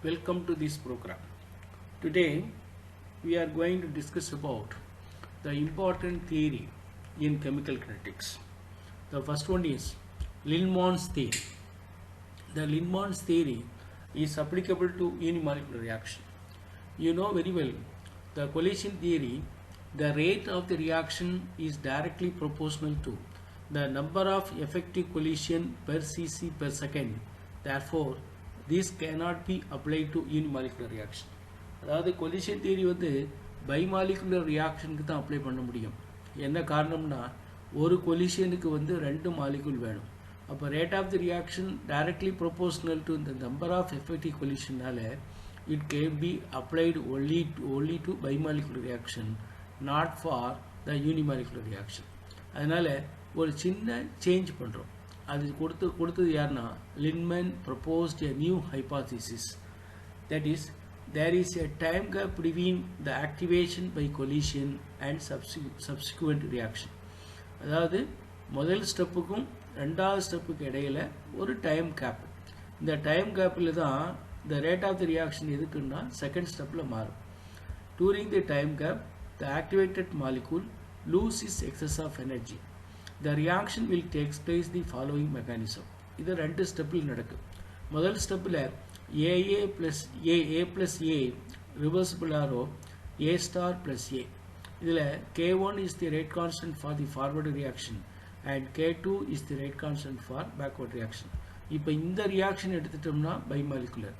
Welcome to this program. Today we are going to discuss about the important theory in chemical kinetics. The first one is Lindemann's theory. The Lindemann's theory is applicable to unimolecular reaction. You know very well the collision theory, the rate of the reaction is directly proportional to the number of effective collision per cc per second. Therefore, this cannot be applied to unimolecular reaction. அதாவது collision theory வந்து bimolecular ரியாக்ஷனுக்கு தான் apply பண்ண முடியும். என்ன காரணம்னா ஒரு கொலிஷனுக்கு வந்து ரெண்டு மாலிகுல் வேணும். அப்போ rate of the reaction directly proportional to இந்த நம்பர் ஆஃப் எஃபெக்டிவ் கொலிஷனால it can be applied only to bimolecular reaction, not for the unimolecular reaction. அதனால் ஒரு சின்ன சேஞ்ச் பண்ணுறோம். அது கொடுத்தது யாருன்னா Lindemann proposed a new hypothesis, that is there is a time gap between the activation by collision and subsequent reaction. அதாவது முதல் ஸ்டெப்புக்கும் ரெண்டாவது ஸ்டெப்புக்கு இடையில் ஒரு டைம் கேப். இந்த டைம் கேப்பில் தான் the rate of the reaction எதுக்குன்னா செகண்ட் ஸ்டெப்பில் மாறும். During the time gap, the activated molecule loses excess of energy. The reaction will take place the following mechanism. இது ரெண்டு ஸ்டெப்பில் நடக்கும். முதல் ஸ்டெப்பில் AA plus A reversible arrow A star plus A. இதில் K1 is the rate constant for the forward reaction and K2 is the rate constant for backward reaction. இப்போ இந்த reaction எடுத்துட்டோம்னா பைமாலிகுலர்.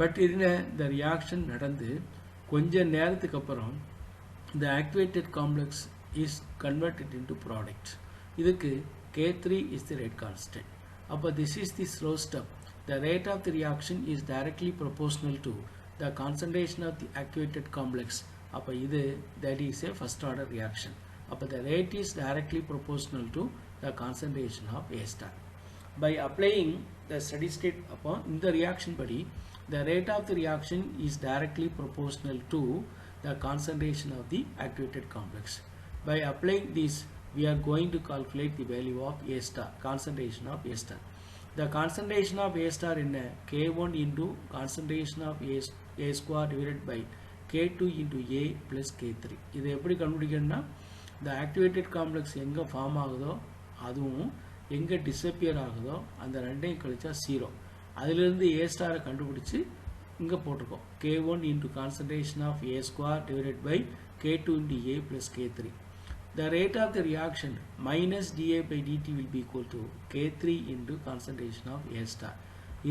பட் இதில் இந்த ரியாக்ஷன் நடந்து கொஞ்ச நேரத்துக்கு அப்புறம் the activated complex is converted into product. இதுக்கு K3 is the rate constant. அப்போ this is the slow step. The rate of the reaction is directly proportional to the concentration of the activated complex. அப்போ இது that is a first order reaction. அப்போ the rate is directly proportional to the concentration of A star. By applying the steady state upon இந்த reaction படி the rate of the reaction is directly proportional to the concentration of the activated complex. By applying this, we are going to calculate the value of A star, concentration of A star. The concentration of A star in K1 into concentration of A square divided by K2 into A plus K3. இது எப்படி கண்டுபிடிக்கணும்னா the activated complex எங்கே form ஆகுதோ அதுவும் எங்கே disappear ஆகுதோ அந்த ரெண்டையும் கழிச்சா 0. அதிலிருந்து A ஸ்டாரை கண்டுபிடிச்சு இங்கே போட்டிருக்கோம் K1 into concentration of A square divided by K2 into A plus K3. The rate of the reaction minus dA by dt will be equal to K3 into concentration of A star.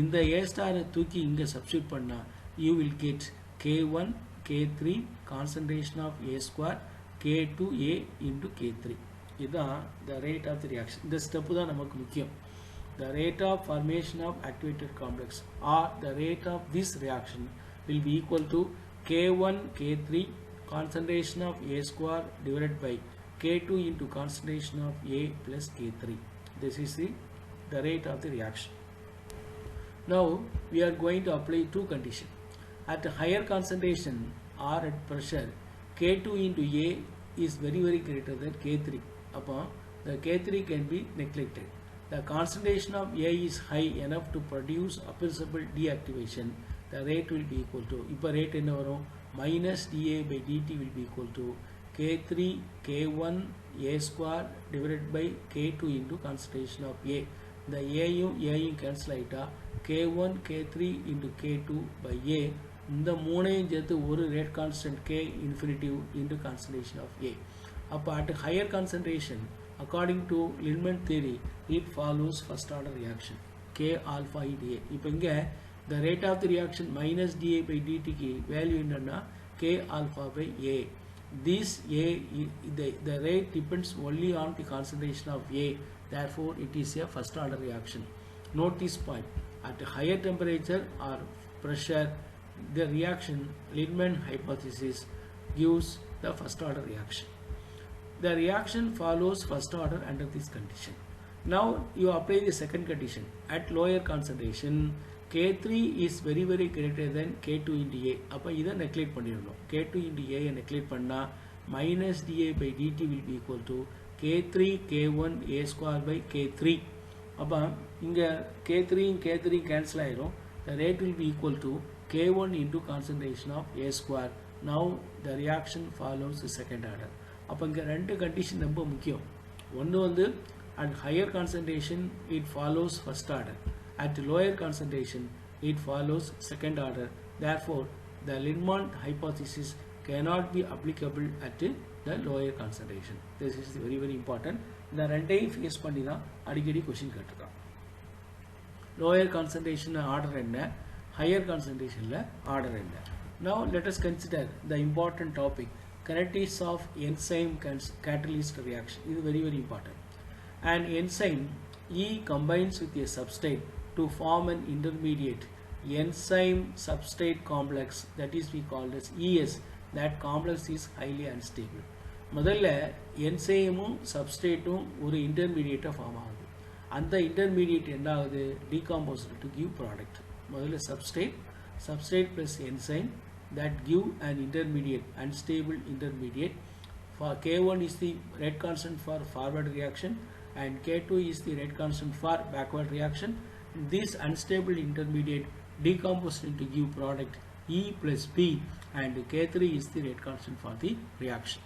இந்த A ஸ்டாரை தூக்கி இங்கே substitute பண்ணால் you will get K1 K3 concentration of A square K2A into K3. இதுதான் the rate of the reaction. இந்த step தான் நமக்கு முக்கியம். The rate of formation of activated complex or the rate of this reaction will be equal to K1 K3 concentration of A square divided by K2 into concentration of A plus K3. This is the rate of the reaction. Now we are going to apply two conditions. At a higher concentration or at pressure, K2 into A is very greater than K3. Upon the K3 can be neglected. The concentration of A is high enough to produce appreciable deactivation. The rate will be equal to, இப்போ rate என்ன வரும், minus dA by dt will be equal to K3 K1 A square divided by K2 into concentration of A. இந்த Aயும் Aயும் cancel ஆயிட்டா K1 K3 into K2 by A. இந்த மூணையும் சேர்த்து ஒரு rate constant K infinitive into concentration of A. அப்போ at higher concentration, according to Lindemann theory, it follows first order reaction K alpha into A. இப்போ இங்கே the rate of the reaction minus dA by dt க்கு value என்னன்னா K alpha by A. This A, the rate depends only on the concentration of A. Therefore, it is a first order reaction. Note this point. At higher temperature or pressure, the reaction Lindemann hypothesis gives the first order reaction. The reaction follows first order under this condition. Now you apply the second condition. At lower concentration, K3 is very greater than K2 into A. அப்போ இதை நெக்லேட் பண்ணிடணும். K2 into A நெக்லேட் பண்ணால் minus dA by dt will be equal to K3 K1 A square by K3. அப்போ இங்கே K3 cancel ஆயிரும். The rate will be equal to K1 into concentration of A square. Now the reaction follows the second order. அப்போ இங்கே ரெண்டு condition ரொம்ப முக்கியம். ஒன்று வந்து at higher concentration it follows first order. At lower concentration it follows second order. Therefore, the Lindemann hypothesis cannot be applicable at the lower concentration. This is very very important. இந்த ரெண்டையும் face பண்ணி தான் அடிக்கடி question கேட்டிருக்கான். Lower concentration order என்ன, higher concentration order என்ன. Now let us consider the important topic, kinetics of enzyme catalyst reaction. This is very very important. An enzyme E combines with a substrate to form an intermediate enzyme substrate complex, that is we call as ES. That complex is highly unstable. முதல்ல என்சைமும் சப்ஸ்ட்ரேட்டும் ஒரு இன்டர்மீடியேட்டை form ஆகுது. அந்த intermediate என்ன ஆகுது, டீகாம்போஸ்டு to give product. முதல்ல substrate plus enzyme that give an intermediate, unstable intermediate. For K1 is the rate constant for forward reaction and K2 is the rate constant for backward reaction. This unstable intermediate decomposed into give product E plus B, and K3 is the rate constant for the reaction.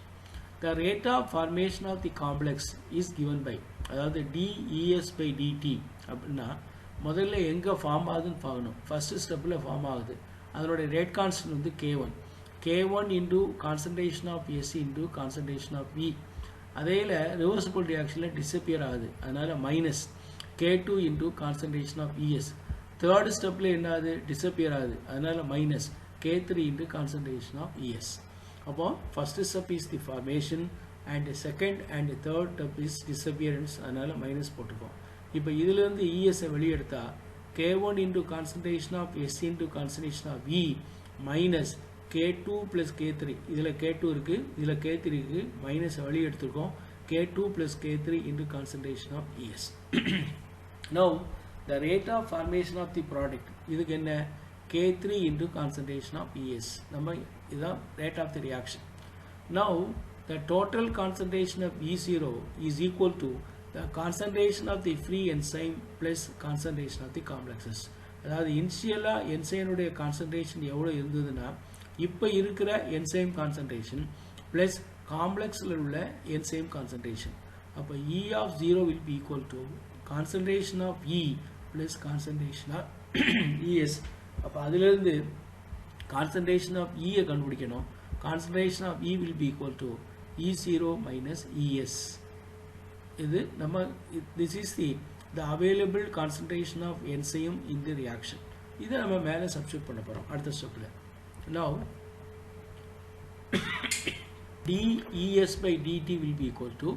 The rate of formation of the complex is given by, அதாவது dEs by dt. அப்படின்னா முதல்ல எங்கே form ஆகுதுன்னு பார்க்கணும். First ஸ்டெப்பில் form ஆகுது, அதனுடைய rate constant வந்து K1 into concentration of S into concentration of V. அதேல ரிவர்சிபிள் ரியாக்ஷனில் டிஸப்பியர் ஆகுது, அதனால் minus K2 into concentration of ES. Third ஸ்டெப்பில் என்ன ஆகுது, டிஸப்பியர் ஆகுது, அதனால் minus K3 into concentration of ES. அப்போ first step is the formation and second and third step is disappearance, அதனால் மைனஸ் போட்டுக்கோம். இப்போ இதிலிருந்து ESஐ வெளியெடுத்தா K1 into concentration of S into concentration of E minus K2 plus K3. இதில் K2 இருக்குது, இதில் K3 இருக்குது, minus வெளியே எடுத்துருக்கோம். K2 plus K3 into concentration of ES. Now the rate of formation of the product இதுக்கு என்ன, K3 into concentration of ES. நம்ம இதுதான் rate of the reaction. Now the total concentration of E0 is equal to the concentration of the free enzyme plus concentration of the complexes. அதாவது இனிஷியலாக என்சைனுடைய concentration எவ்வளோ இருந்ததுன்னா இப்போ இருக்கிற என்சைம் கான்சன்ட்ரேஷன் ப்ளஸ் காம்ப்ளெக்ஸில் உள்ள enzyme concentration. அப்போ E of 0 will be equal to concentration of E plus concentration of ES. அப்போ அதிலிருந்து கான்சன்ட்ரேஷன் ஆஃப் Eஐ கண்டுபிடிக்கணும். Concentration of E will be equal to E0 minus ES. இது நம்ம this is the available concentration of enzyme in the reaction. இதை நம்ம மேலே substitute பண்ண போகிறோம் அடுத்த ஸ்டெப்பில். Now dEs by dt will be equal to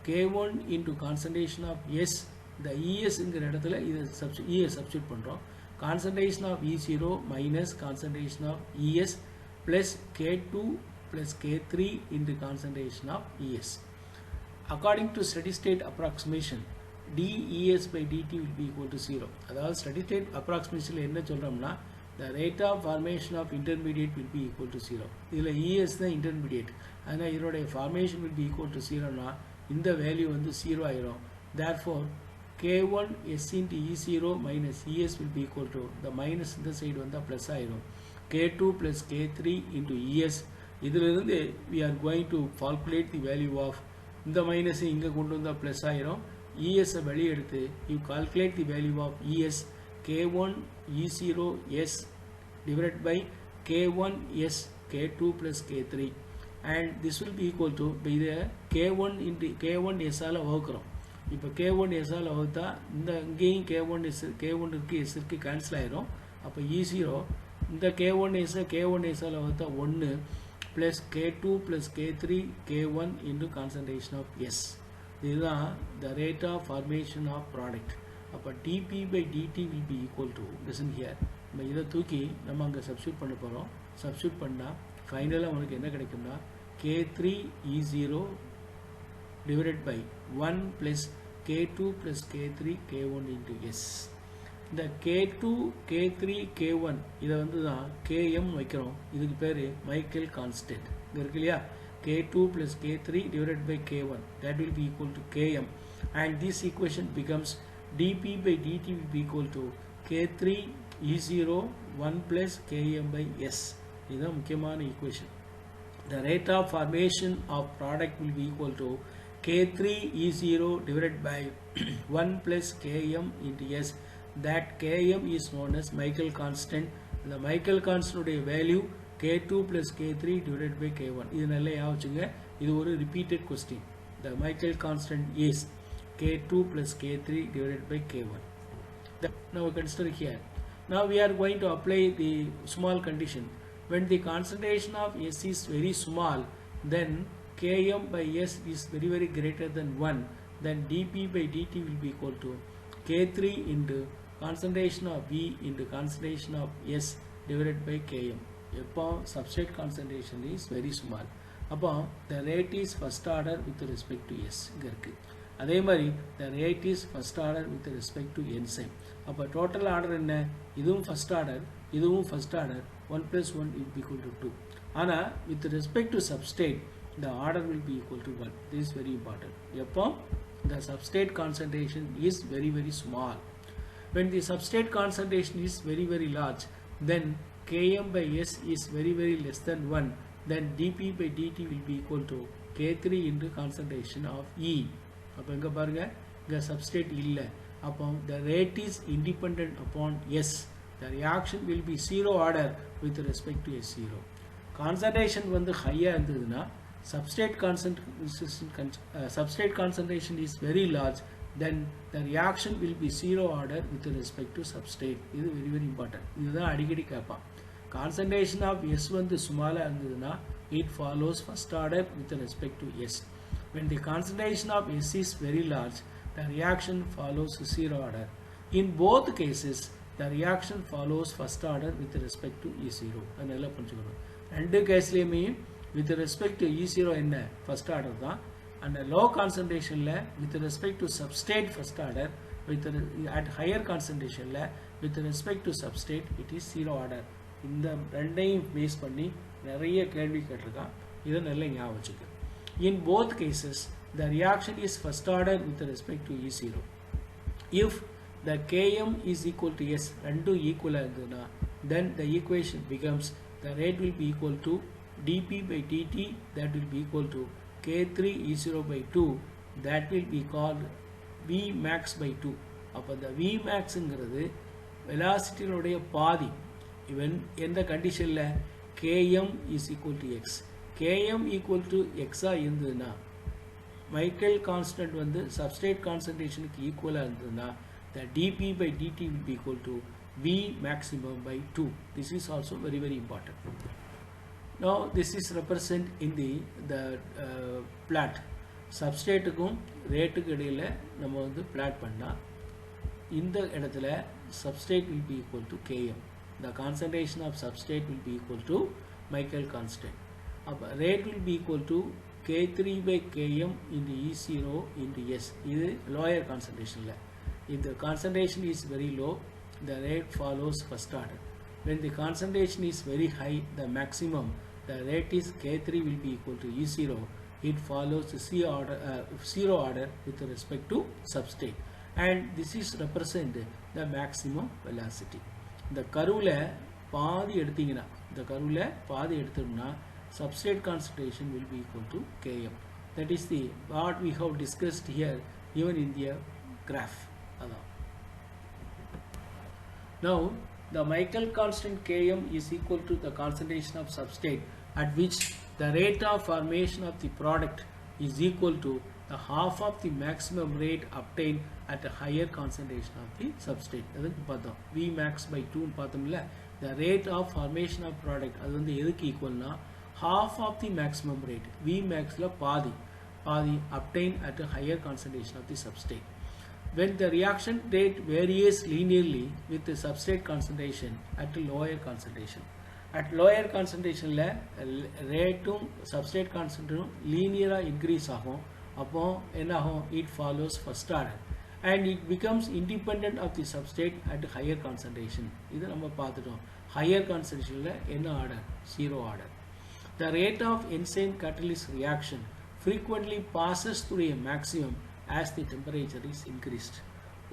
K1 into concentration of S. இந்த ESங்கிற இடத்துல இதை ES சப்ஸ்டியூட் பண்ணுறோம். Concentration of E0 minus concentration of ES plus K2 plus K3 into concentration of ES. According to steady state approximation, dEs by dt will be equal to 0. அதாவது steady state approximation என்ன சொல்கிறோம்னா, the rate of formation of intermediate will be equal to 0. இதில் ES தான் intermediate, அதனால் இதனுடைய formation will be equal to 0னா இந்த value வந்து 0 ஆயிரும். Therefore K1 S into E0 minus ES will be equal to, the minus இந்த side வந்தால் plus ஆயிரும், K2 plus K3 into ES. இதிலிருந்து we are going to calculate the value of, இந்த minus இங்கே கொண்டு வந்தால் ப்ளஸ் ஆயிரும், ESஐ வெளியே எடுத்து you calculate the value of ES K1 E0 S divided by K1 S K2 plus K3, and this will be equal to, by the K1 into K1 S all வகுக்கிறோம். இப்போ K1 S ஆல் வகுத்தா இந்த இங்கேயும் K1 இருக்கு S இருக்கு cancel ஆயிரும். அப்போ E0 இந்த K1 S ஆல் வகுத்தா 1 plus K2 plus K3 K1 into concentration of S. இதுதான் the rate of formation of product. அப்போ dP by dt will be equal to, listen here, நம்ம இதை தூக்கி நம்ம அங்கே சப்ஸ்டியூட் பண்ண போகிறோம். சப்ஸ்டியூட் பண்ணால் ஃபைனலாக உனக்கு என்ன கிடைக்கும்னா K3 E0 divided by 1 plus K2 plus K3 K1 into S. இந்த K2 K3 K1 இதை வந்து தான் Km வைக்கிறோம். இதுக்கு பேர் மைக்கேல் கான்ஸ்டன்ட். இது இருக்கு இல்லையா, K2 plus K3 divided by K1, that will be equal to Km, and this equation becomes dP by dt will be equal to K3 E0 1 plus Km by S. இதுதான் முக்கியமான equation. The rate of formation of product will be equal to K3 E0 divided by 1 plus Km into S. That Km is known as Michael constant. The Michael constant உடைய value K2 plus K3 divided by K1. இது நல்லா ஞாபகம். இது ஒரு repeated question. The Michael constant is K2 plus K3 divided by K1. Now consider here. Now we are going to apply the small condition. When the concentration of S is very small, then Km by S is very greater than 1. Then dP by dt will be equal to K3 into concentration of V into concentration of S divided by Km. Upon substrate concentration is very small. Upon the rate is first order with respect to S. அதே மாதிரி the rate is first order with respect to enzyme. அப்போ total order என்ன? இதுவும் first order, இதுவும் first order. 1 plus 1 will be equal to 2. ஆனால் with respect to substrate, the order will be equal to 1. This is very important. எப்போ the substrate concentration is very small. When the substrate concentration is very large, then Km by S is very less than 1. Then dP by dt will be equal to K3 into concentration of E. அப்போ இங்கே பாருங்க, இங்கே substrate இல்லை. அப்போ the rate is independent upon S. The reaction will be zero order with respect to S0. Concentration வந்து higher இருந்ததுன்னா substrate concentration is very large, then the reaction will be zero order with respect to substrate. இது very important. இதுதான் அடிக்கடி கேட்பான். Concentration of S வந்து சுமாலா இருந்ததுன்னா it follows first order with respect to S. When the concentration of S is very large, the reaction follows zero order. In both cases, the reaction follows first order with respect to E0. அதனால புரிஞ்சுக்கணும். ரெண்டு கேஸ்லயுமே with respect to E0 என்ன first order தான். And low concentration ல with respect to substrate first order, at higher concentration ல with respect to substrate it is zero order. இந்த ரெண்டையும் base பண்ணி நிறைய கேள்வி கேட்டிருக்கான். இதை நல்லா ஞாபகம் வச்சுக்க. In both cases, the reaction is first order with respect to E0. If the Km is equal to S, ரெண்டும் ஈக்குவலாக இருந்ததுன்னா, then the equation becomes the rate will be equal to dP by dt, that will be equal to K3 E0 by 2, that will be called V max by 2. அப்போ the V maxங்கிறது velocity பாதி. Even எந்த கண்டிஷனில் Km is equal to X. Km equal to X இருந்ததுன்னா, Michael constant வந்து substrate concentration ஈக்குவலாக இருந்ததுன்னா, the dP by dt will be equal to V maximum by 2. This is also very important. Now this is represent in the plot. Substrateக்கும் ரேட்டுக்கு இடையில் நம்ம வந்து plot பண்ணா, இந்த இடத்துல substrate will be equal to Km. The concentration of substrate will be equal to Michael constant. Rate will be equal to K3 by Km into E0 into S. This is lower concentration. If the concentration is very low, the rate follows first order. When the concentration is very high, the maximum, the rate is K3 will be equal to E0. It follows the zero order with respect to substrate. And this is represent the maximum velocity. The curve பாதி எடுத்தீங்கன்னா, substrate concentration will be equal to Km. That is the what we have discussed here even in the graph. Now the Michael constant Km is equal to the concentration of substrate at which the rate of formation of the product is equal to the half of the maximum rate obtained at a higher concentration of the substrate. அதுக்கு பார்த்தோம் V max by 2 பார்த்தோம்ல. The rate of formation of product அது வந்து எதுக்கு ஈக்குவல்னா half of the maximum rate. V max ல பாதி obtained at a higher concentration of the substrate. When the reaction rate varies linearly with the substrate concentration at a lower concentration. At lower concentration ல ரேட்டும் substrate concentration linear increase ஆகும். அப்போ என்ன ஆகும்? It follows first order and it becomes independent of the substrate at higher concentration. இது நம்ம பார்த்துட்டோம். Higher concentration ல என்ன order? Zero order. The rate of enzyme catalyst reaction frequently passes through a maximum as the temperature is increased.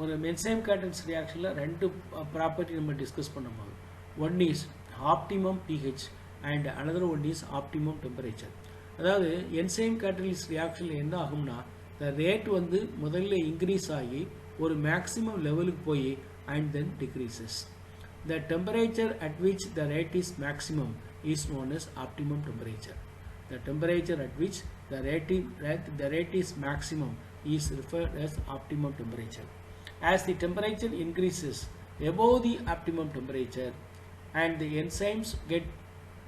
ஒரு enzyme catalyst reactionல ரெண்டு property நம்ம discuss பண்ணும்போது one is optimum pH and another one is optimum temperature. அதாவது enzyme catalyst reactionல என்ன ஆகும்னா the rate வந்து முதல்ல increase ஆகி ஒரு மேக்ஸிமம் லெவலுக்கு போய் and then decreases. The temperature at which the rate is maximum is known as optimum temperature. The temperature at which the rate is maximum is referred as optimum temperature. As the temperature increases above the optimum temperature and the enzymes get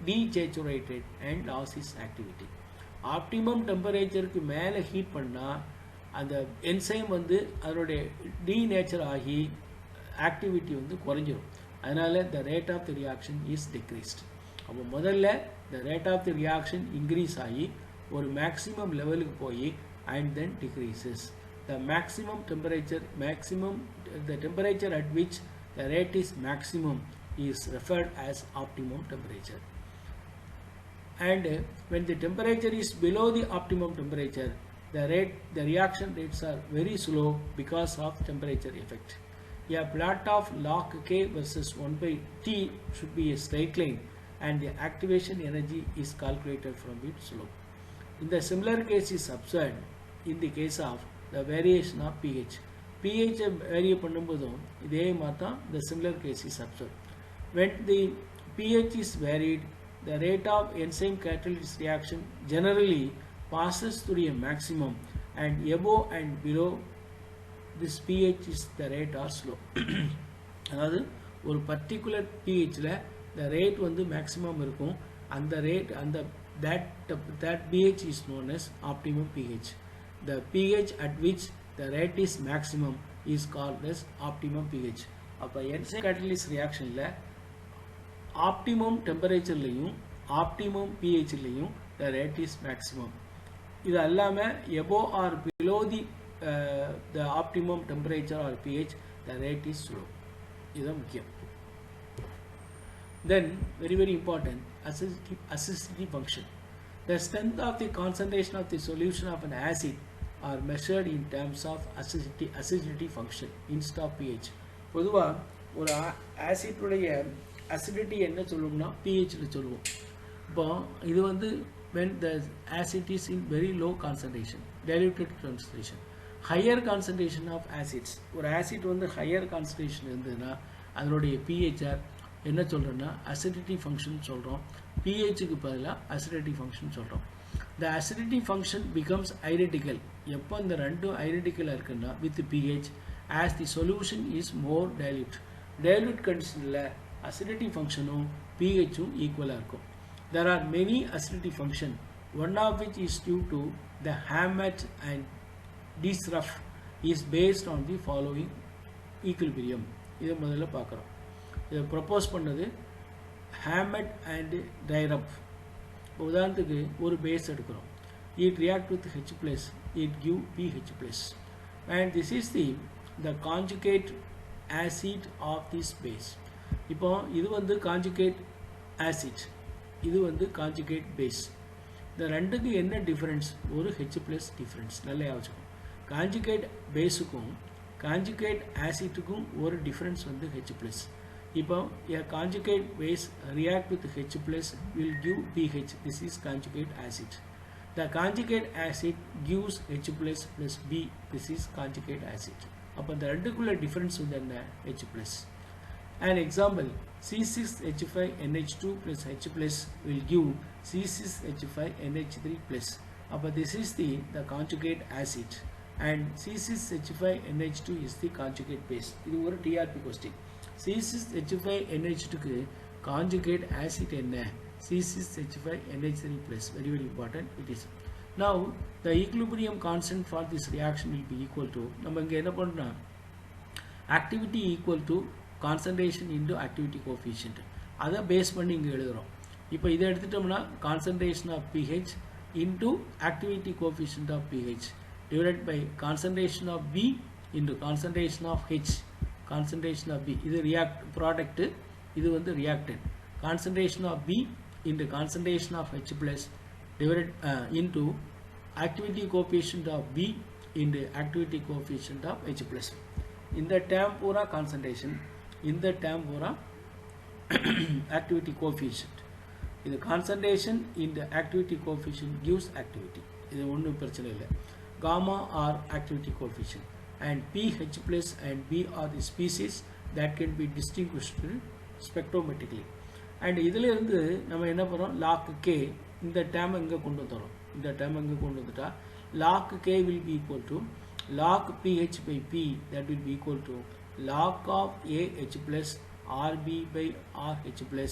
desaturated and loss its activity. Optimum temperature க்கு மேல heat பண்ணா அந்த enzyme வந்து அதனுடைய denature ஆகி activity வந்து குறைஞ்சிரும். அதனால the rate of the reaction is decreased. அப்போ முதல்ல the rate of the reaction increase ஆகி ஒரு மேக்ஸிமம் லெவலுக்கு போய் and then decreases. The temperature at which the rate is maximum is referred as optimum temperature. And when the temperature is below the optimum temperature, the reaction rates are very slow because of temperature effect. A plot of log K versus 1 by T should be a straight line and the activation energy is calculated from its slope. In the similar case is observed in the case of the variation of pH. pH vary பண்ணும்போதும் இதே மாதிரி தான் the similar case is observed. When the pH is varied, the rate of enzyme catalyst reaction generally passes through a maximum and above and below this pH is the rate or slow. அதாவது ஒரு particular pHல the rate வந்து maximum இருக்கும். அந்த rate அந்த that pH is known as optimum pH. The pH at which the rate is maximum is called as optimum pH. அப்ப enzyme catalyst reactionல optimum temperatureலயும் optimum pHலயும் the rate is maximum. இது எல்லாமே above or below the optimum temperature or pH, the rate is slow. இதுதான் முக்கியம். Then very important, acidity function. The strength of the concentration of the solution of an acid are measured in terms of acidity function instead of pH. பொதுவா ஒரு acid உடைய acidity என்ன சொல்லுவோம்னா pH ல சொல்லுவோம். இப்போ இது வந்து when the acid is in very low concentration, diluted concentration, higher concentration of acids. ஒரு acid வந்து higher concentration இருந்ததுன்னா அதனுடைய pH என்ன சொல்றோம்னா acidity function சொல்றோம். pH க்கு பதிலா acidity function சொல்றோம். The acidity function becomes identical எப்போ இந்த ரெண்டும் identical இருக்குன்னா with pH as the solution is more dilute. Dilute conditionல acidity functionும் pHும் equal இருக்கும். There are many acidity function, one of which is due to the Hammett and Disrupt is based on the following equilibrium. இதை முதல்ல பார்க்குறோம். இதை propose பண்ணது Hammett and Disrupt. உதாரணத்துக்கு ஒரு base எடுக்கிறோம். It react with H+, it give pH+. And this is the conjugate acid of this base. இப்போ இது வந்து conjugate acid, இது வந்து conjugate base. இந்த ரெண்டுக்கு என்ன டிஃபரன்ஸ்? ஒரு H+ டிஃபரன்ஸ். நல்லா யோசிச்சுக்கோங்க. கான்ஜுகேட் பேஸுக்கும் கான்ஜுகேட் ஆசிட்டுக்கும் ஒரு டிஃபரன்ஸ் வந்து H+. இப்போ a conjugate base react with H+ will give pH. This is conjugate acid. The conjugate acid gives H+ plus B. This is conjugate acid. அப்போ இந்த ரெண்டுக்குள்ள difference வந்து என்ன? H+. An example, C6H5NH2 plus H+ will give C6H5NH3+. But this is the conjugate acid and C6H5NH2 is the conjugate base. This is a TRP question. C6H5NH2 க்கு conjugate acid என்ன? C6H5NH3+. Very very important it is. Now the equilibrium constant for this reaction will be equal to, நம்ம இங்க என்ன பண்றோம்னா activity equal to concentration into activity coefficient. அதை base பண்ணி இங்கே எழுதுகிறோம். இப்போ இதை எடுத்துட்டோம்னா concentration of pH into activity coefficient of pH divided by concentration of B into concentration of H. Concentration of B இது react product, இது வந்து reactant. Concentration of B into concentration of H+ divided into activity coefficient of B into activity coefficient of H+. இந்த term பூரா concentration, இந்த term பூரா activity coefficient. இது concentration in the activity coefficient gives activity. இது ஒன்றும் பிரச்சனை இல்லை. Gamma are activity coefficient and pH plus and B are the species that can be distinguished spectrometrically. And இதில் இருந்து நம்ம என்ன பண்ணுறோம், log K இந்த term இங்கே கொண்டு வந்துடும். இந்த term இங்கே கொண்டு வந்துட்டா log K will be equal to log pH by P, that will be equal to log of AH plus RB by RH plus,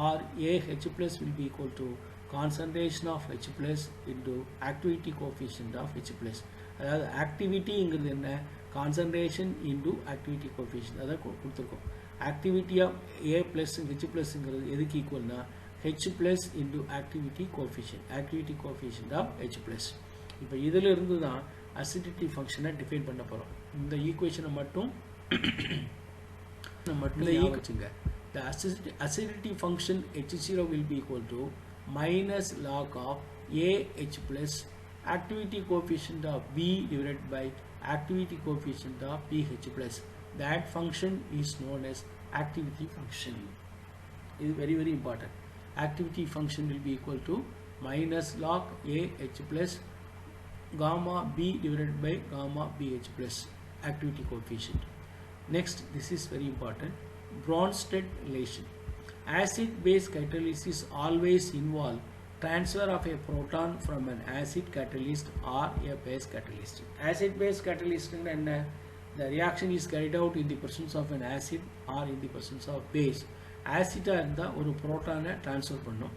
or AH plus will be equal to concentration of H plus into activity coefficient of H plus. அதாவது ஆக்டிவிட்டிங்கிறது என்ன, concentration into activity coefficient அதை கொடுத்துருக்கோம். Activity of A plus H ப்ளஸ்ங்கிறது எதுக்கு ஈக்குவல்னா H plus into activity coefficient of H plus. இப்போ இதில் இருந்து தான் அசிடிட்டி ஃபங்க்ஷனை டிஃபைன் பண்ண போகிறோம். இந்த ஈக்குவேஷனை மட்டும் வச்சுங்க. The acidity function H0 will be equal to minus log of AH plus activity coefficient of B divided by activity coefficient of pH plus. That function is known as activity function. It is very very important. Activity function will be equal to minus log AH plus gamma B divided by gamma BH plus activity coefficient. Next, this is very important, Bronsted relation. Acid base catalysis always involve transfer of a proton from an acid catalyst or a base catalyst. Acid base catalyst and the reaction is carried out in the presence of an acid or in the presence of base. Acid இருந்தா ஒரு புரோட்டானை transfer பண்ணும்,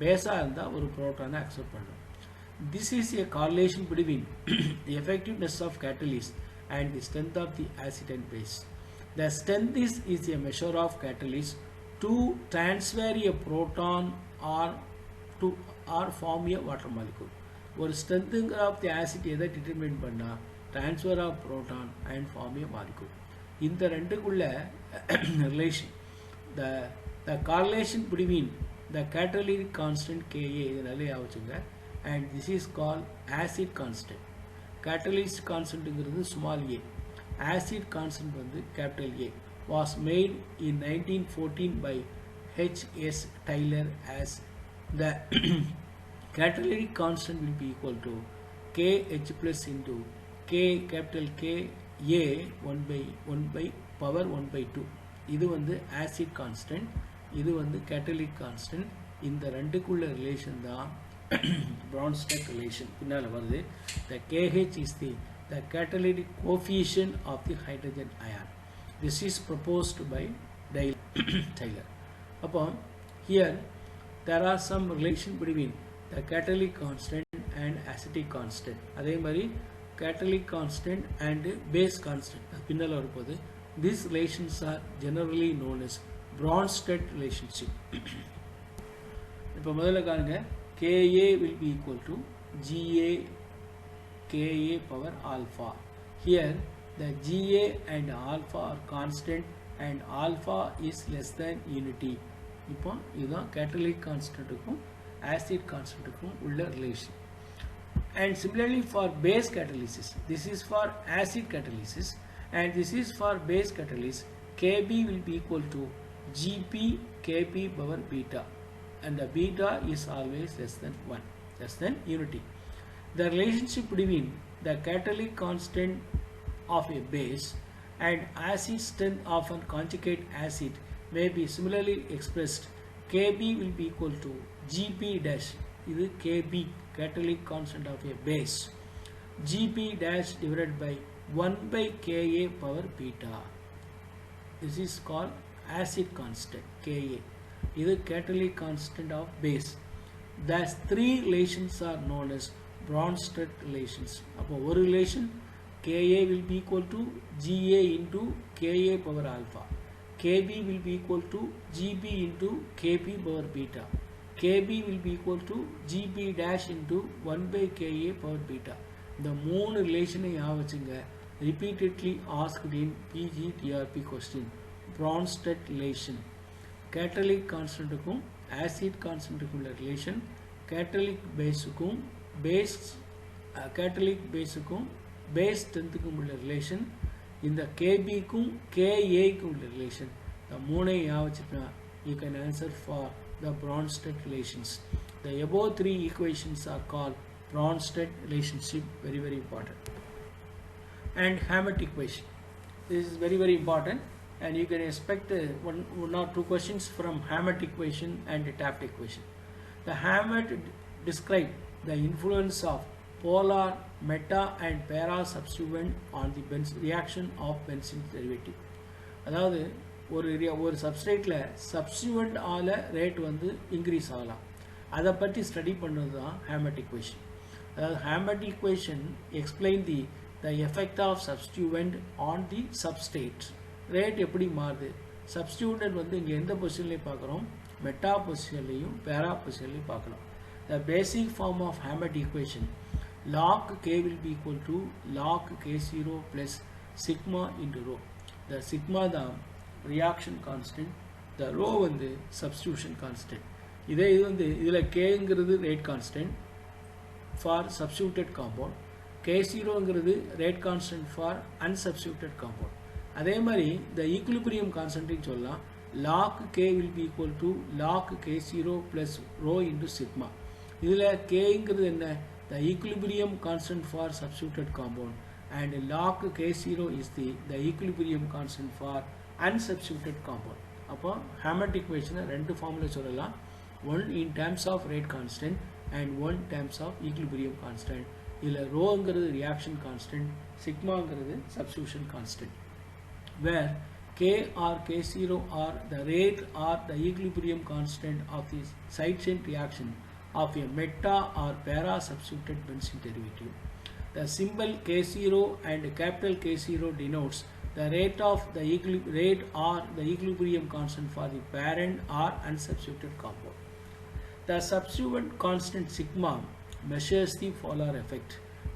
பேஸா இருந்தா ஒரு புரோட்டானை accept பண்ணும். This is a correlation between the effectiveness of catalyst and the strength of the acid and base. The strength is a measure of catalyst to transfer a proton or form a water molecule. ஒரு strength of the acid எதை determine பண்ணா transfer of proton and form a molecule. இந்த ரெண்டுக்குள்ள relation, the correlation between the catalytic constant Ka இதனாலே ஆவச்சுங்க, and this is called acid constant. Catalyst constant ங்கிறது small a, acid constant வந்து capital A, was made in 1914 by H.S. Taylor as the catalytic constant will be equal to Kh plus into K capital K A 1 by power 1 by 2. இது வந்து acid constant, இது வந்து catalytic constant. இந்த ரெண்டுக்குள்ள relation தான் Bronsted relation. பின்னால வருது. The KH is the catalytic coefficient of the hydrogen ion. This is proposed by Taylor. Upon here there are some relation between the catalytic constant and acidic constant. அதே மாதிரி catalytic constant and base constant பின்னால வரும்போது these relations are generally known as Bronsted relationship. இப்போ முதல்ல காணுங்க, Ka will be equal to Ga Ka power alpha. Here the Ga and alpha are constant and alpha is less than unity. இப்போ இதுதான் catalytic constantக்கும் acid constantக்கும் உள்ள relation. And similarly for base catalysis, this is for acid catalysis and this is for base catalysis, Kb will be equal to Gp Kp power beta, and the beta is always less than 1, less than unity. The relationship between the catalytic constant of a base and acid strength of a conjugate acid may be similarly expressed. Kb will be equal to Gp dash, இது Kb catalytic constant of a base, Gp dash divided by 1 by Ka power beta. This is called acid constant Ka. இது catalytic constant of base. Thus three relations are known as Bronsted relations. அப்போ ஒரு relation Ka will be equal to Ga into Ka power alpha, Kb will be equal to Gb into Kp power beta, Kb will be equal to Gb dash into 1 by Ka power beta. இந்த மூணு ரிலேஷனை வச்சுங்க, repeatedly asked in PG TRP question. Bronsted relation, catalytic constantக்கும் acid constantக்கும் உள்ள relation, catalytic baseக்கும் base strengthக்கும் உள்ள relation, இந்த கேபிக்கும் கேஏக்கும் உள்ள relation இந்த மூணையும் ஞாபகம் வச்சுட்டா you can answer for the Bronsted relations. The above three equations are called Bronsted relationship, very important. And Hammett equation, this is very important, and you can expect one or two questions from Hammett equation and the Taft equation. The Hammett describe the influence of polar, meta and para substituent on the reaction of benzene derivative. அதாவது ஒரு சப்ஸ்ட்ரேட்ல சப்ஸ்டிட்யூவன்ட் ஆல rate வந்து increase ஆகலாம். அதை பற்றி study பண்ணது தான் Hammett equation. அதாவது Hammett equation explain the effect of substituent on the substrate. Rate எப்படி மாறுது, சப்ஸ்டிட்யூவன்ட் வந்து இங்கே எந்த பொசிஷன்லையும் பார்க்குறோம், மெட்டா பொசிஷன்லையும் பேரா பொசிஷன்லையும் பார்க்கலாம். The basic form of Hammett equation log k will be equal to log k0 plus sigma into rho. The sigma தான் reaction constant, the rho வந்து substitution constant. இது வந்து இதில் Kங்கிறது rate constant for substituted compound, K0ங்கிறது rate constant for unsubstituted compound. அதே மாதிரி the equilibrium constant சொல்லலாம் log K will be equal to log K0 plus rho into sigma. இதில் Kங்கிறது என்ன, the equilibrium constant for substituted compound, and log K0 is the equilibrium constant for unsubstituted compound. அப்போ Hammett equation ரெண்டு formula சொல்லலாம், one in terms of rate constant and one terms of equilibrium constant. இதில் ரோங்கிறது reaction constant, சிக்மாங்கிறது substitution constant, where K or K0 are the rate or the equilibrium constant of the side chain reaction of a meta or para substituted benzene derivative. The symbol K0 and capital K0 denotes the rate of the rate or the equilibrium constant for the parent or unsubstituted compound. The substituent constant sigma measures the polar effect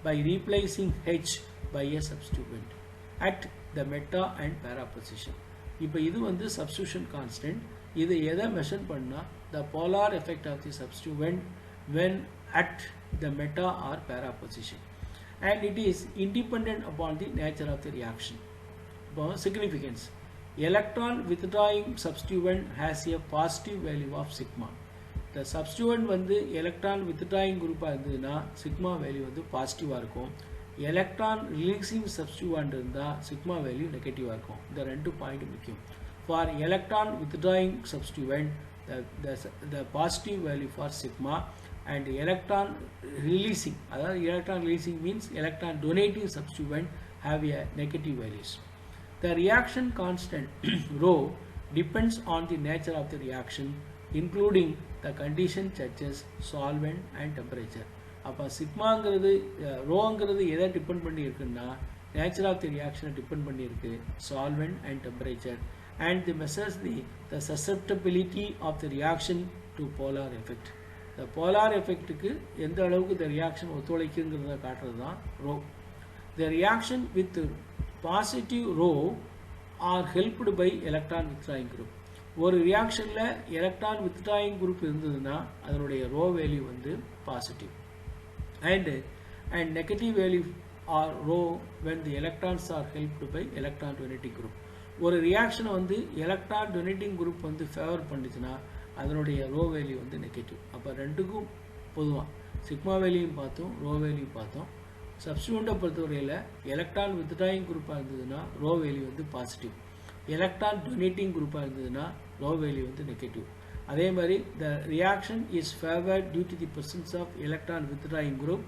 by replacing H by a substituent at the meta and para position. இப்போ இது வந்து substitution constant. இது எதை measure பண்ணா the polar effect of the substituent when at the meta or para position, and it is independent upon the nature of the reaction. Significance: electron withdrawing substituent has a positive value of sigma. The substituent வந்து electron withdrawing group இருந்ததுன்னா sigma value வந்து பாசிட்டிவா இருக்கும். electron releasing substituent இருந்தா sigma value நெகட்டிவா இருக்கும். இந்த ரெண்டு பாயிண்ட் முக்கியம். For electron withdrawing substituent, the positive value for sigma, and electron releasing, electron releasing means electron donating substituent have a negative values. The reaction constant rho depends on the nature of the reaction, including the condition such as solvent and temperature. அப்போ சிக்மாங்கிறது ரோங்கிறது எதை depend பண்ணி இருக்குன்னா nature of the ரியாக்ஷனை depend பண்ணி இருக்கு, solvent and temperature, and they measures the susceptibility of the reaction to polar effect. The polar effectக்கு எந்த அளவுக்கு the reaction ஒத்துழைக்குங்கிறத காட்டுறது தான் rho. The reaction with positive rho are helped by electron withdrawing group. ஒரு ரியாக்ஷனில் electron withdrawing group இருந்ததுன்னா அதனுடைய rho value வந்து positive, and negative value or rho when the electrons are helped by electron donating group. ஒரு ரியாக்ஷனை வந்து electron donating group வந்து favour பண்ணிச்சுன்னா அதனுடைய row value வந்து நெகட்டிவ். அப்போ ரெண்டுக்கும் பொதுவாக சிக்மா வேல்யூயும் பார்த்தோம், ரோ வேல்யூ பார்த்தோம். சப்ஸ்டிட்யூண்ட்டை பொறுத்தவரையில் எலக்ட்ரான் வித்ட்ராயிங் குரூப்பாக இருந்ததுன்னா ரோ வேல்யூ வந்து பாசிட்டிவ், எலக்ட்ரான் டொனேட்டிங் குரூப்பாக இருந்ததுன்னா ரோ வேல்யூ வந்து நெகட்டிவ். அதே மாதிரி the reaction is favoured due to the presence of electron withdrawing group,